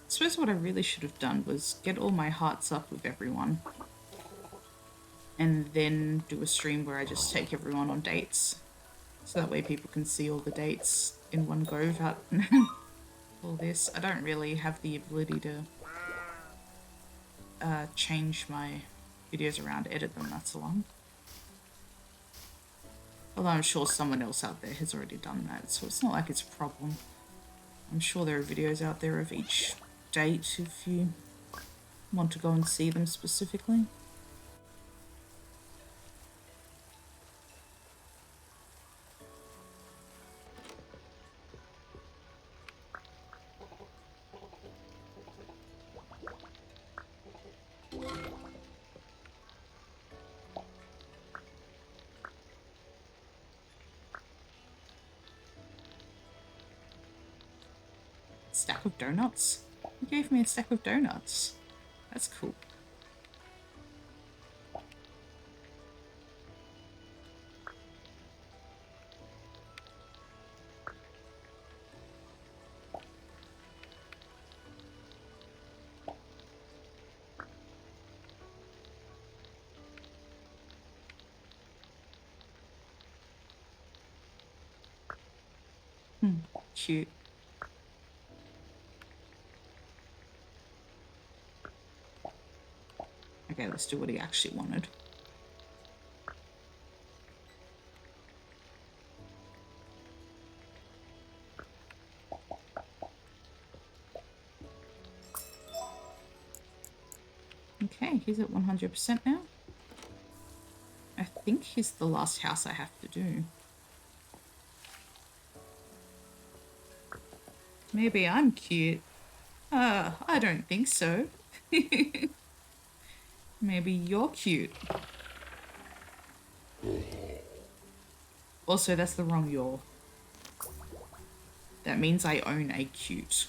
I suppose what I really should have done was get all my hearts up with everyone and then do a stream where I just take everyone on dates. So that way people can see all the dates in one go without all this. I don't really have the ability to change my videos around, edit them, that's long. Although I'm sure someone else out there has already done that, so it's not like it's a problem. I'm sure there are videos out there of each date if you want to go and see them specifically. Stack of donuts? Who gave me a stack of donuts? That's cool. Cute. Okay, let's do what he actually wanted. Okay, he's at 100% now. I think he's the last house I have to do. Maybe I'm cute. I don't think so. Maybe you're cute. Also, that's the wrong you're. That means I own a cute.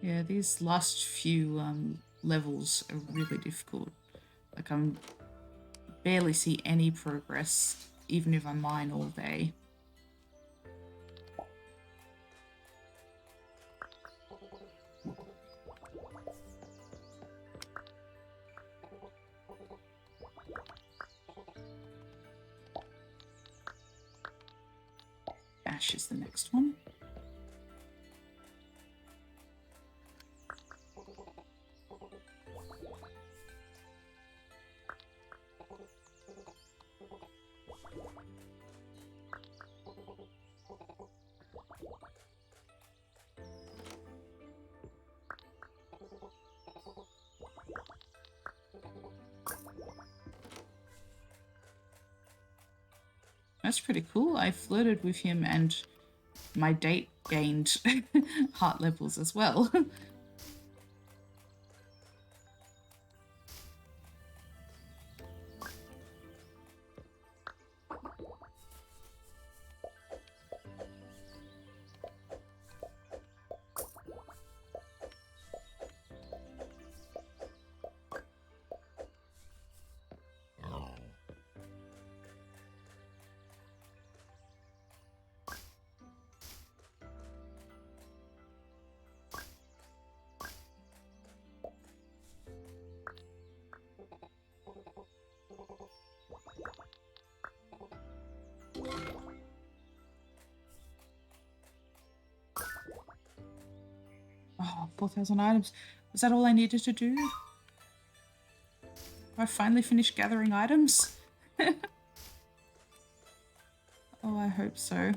Yeah, these last few levels are really difficult. Like I'm barely see any progress, even if I mine all day. Ash is the next one. That's pretty cool. I flirted with him and my date gained heart levels as well. Oh, 4,000 items. Was that all I needed to do? Have I finally finished gathering items? Oh, I hope so.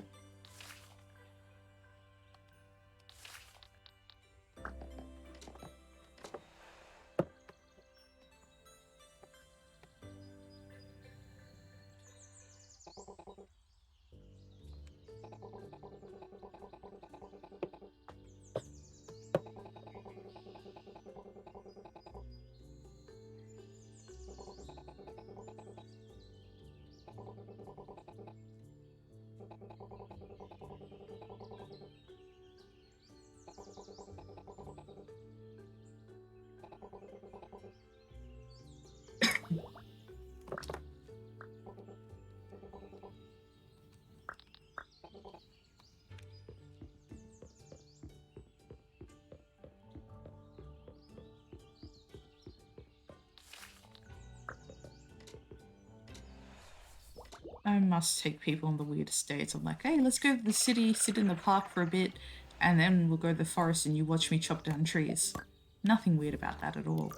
I must take people on the weirdest dates. I'm like, hey, let's go to the city, sit in the park for a bit, and then we'll go to the forest and you watch me chop down trees. Nothing weird about that at all.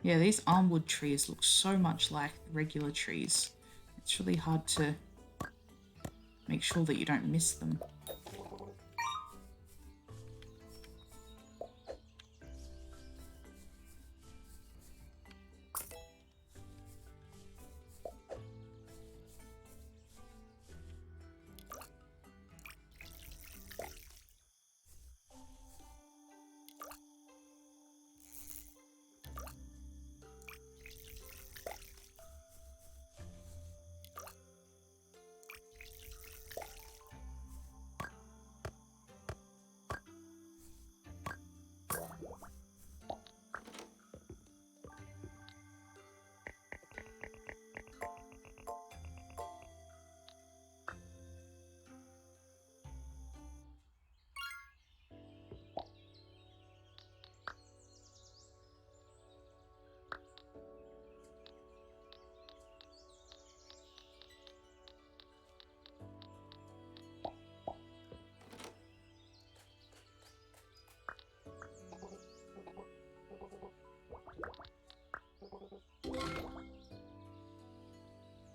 Yeah, these armwood trees look so much like regular trees. It's really hard to make sure that you don't miss them.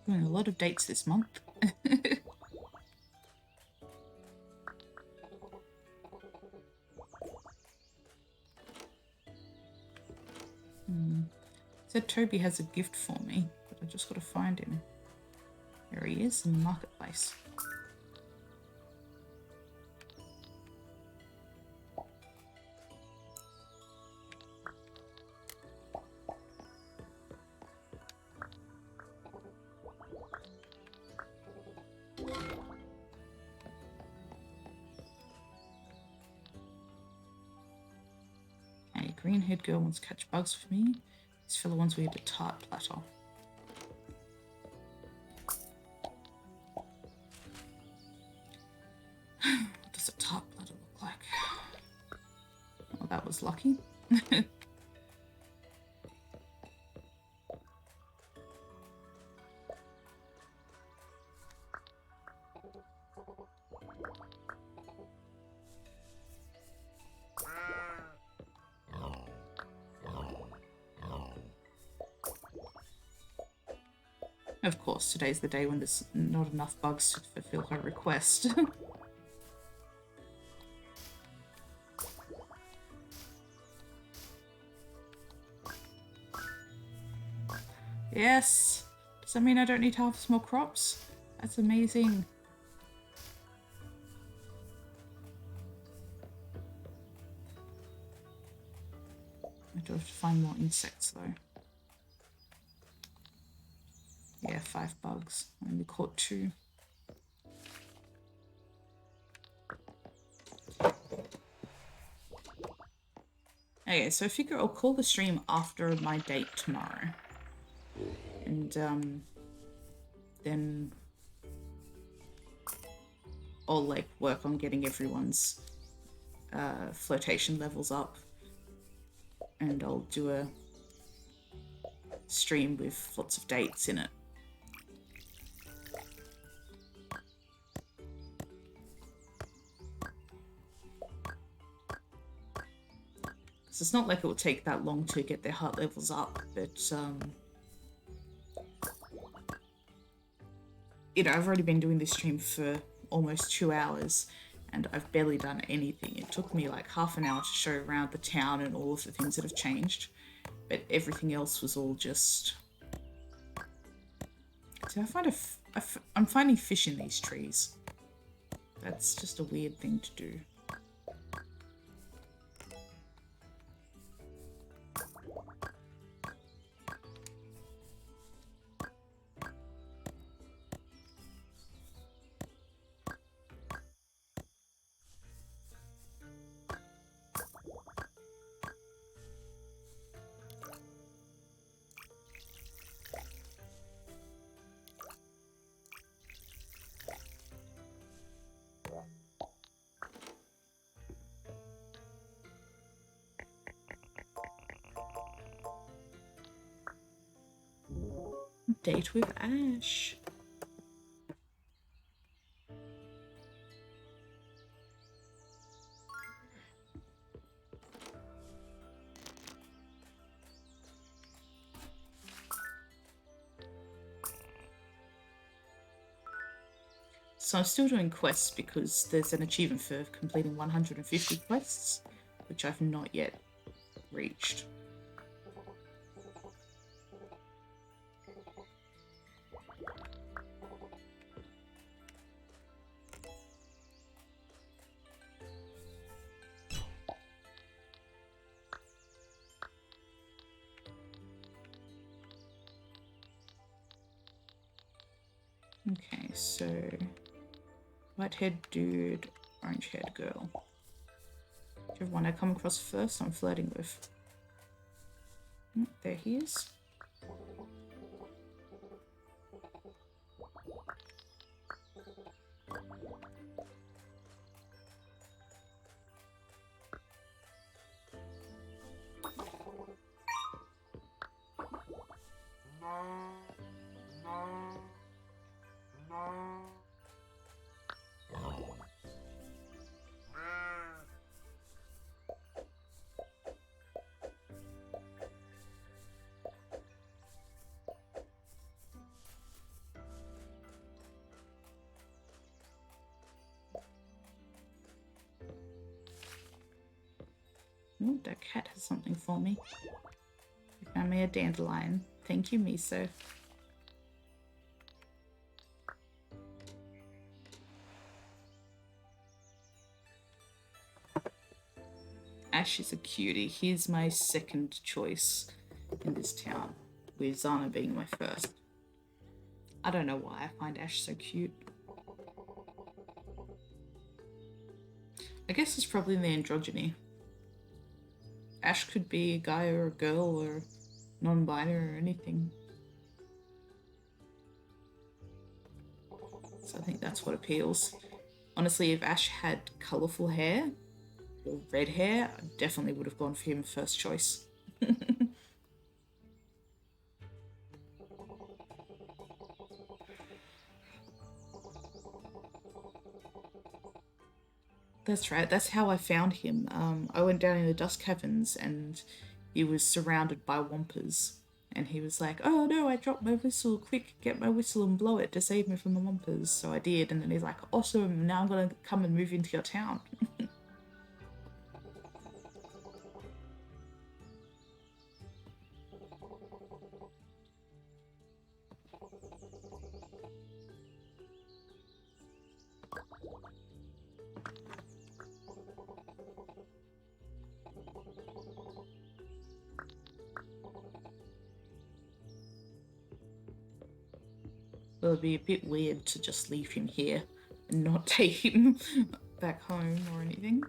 Doing a lot of dates this month. Said Toby has a gift for me, but I just got to find him. There he is in the marketplace. A green-haired girl wants to catch bugs for me. This fellow wants me to tart platter. What does a tart platter look like? Oh, that was lucky. Of course, today's the day when there's not enough bugs to fulfill her request. Yes! Does that mean I don't need to harvest more crops? That's amazing. I do have to find more insects though. Yeah, 5 bugs. I only caught 2. Okay, so I figure I'll call the stream after my date tomorrow. And then I'll like work on getting everyone's flirtation levels up. And I'll do a stream with lots of dates in it. It's not like it will take that long to get their heart levels up, but you know, I've already been doing this stream for almost 2 hours and I've barely done anything. It took me like half an hour to show around the town and all of the things that have changed, but everything else was all just... So I'm finding fish in these trees. That's just a weird thing to do. Date with Ash. So I'm still doing quests because there's an achievement for completing 150 quests, which I've not yet reached. Okay, so white-haired dude, orange-haired girl. Whichever one I come across first, I'm flirting with. There he is. Ooh, that cat has something for me. You found me a dandelion. Thank you, Miso. Ash is a cutie. He's my second choice in this town, with Zana being my first. I don't know why I find Ash so cute. I guess it's probably the androgyny. Ash could be a guy or a girl or non-binary or anything. So I think that's what appeals. Honestly, if Ash had colourful hair or red hair, I definitely would have gone for him first choice. That's right, that's how I found him. I went down in the dust caverns and he was surrounded by Whompers. And he was like, oh no, I dropped my whistle, quick, get my whistle and blow it to save me from the Whompers. So I did, and then he's like, awesome, now I'm gonna come and move into your town. Well, it'd be a bit weird to just leave him here and not take him back home or anything.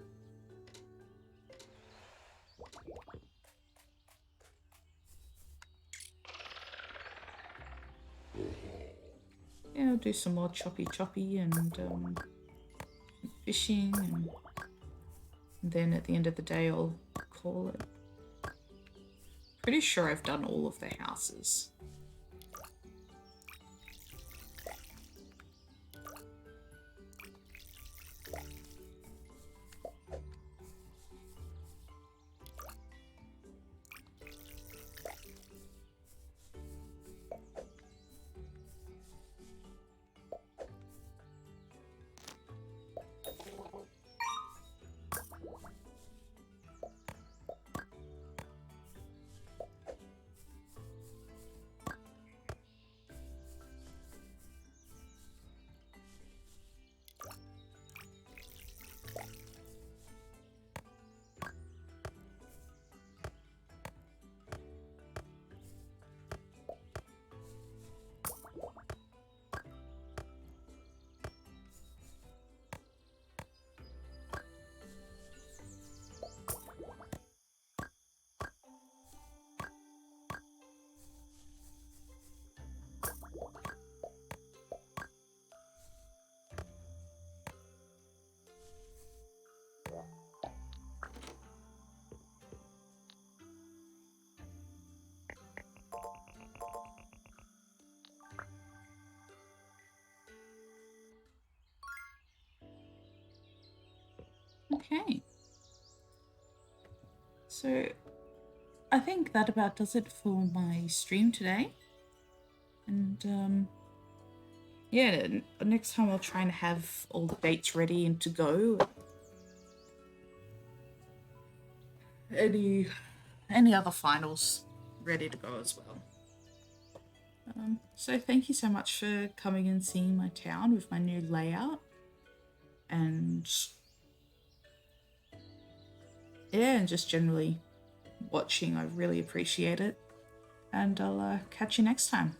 Yeah, I'll do some more choppy and fishing, and then at the end of the day I'll call it. Pretty sure I've done all of the houses. Okay. So I think that about does it for my stream today. And yeah, next time I'll try and have all the dates ready and to go. Any any other finals ready to go as well. So thank you so much for coming and seeing my town with my new layout, and yeah, and just generally watching. I really appreciate it, and I'll catch you next time.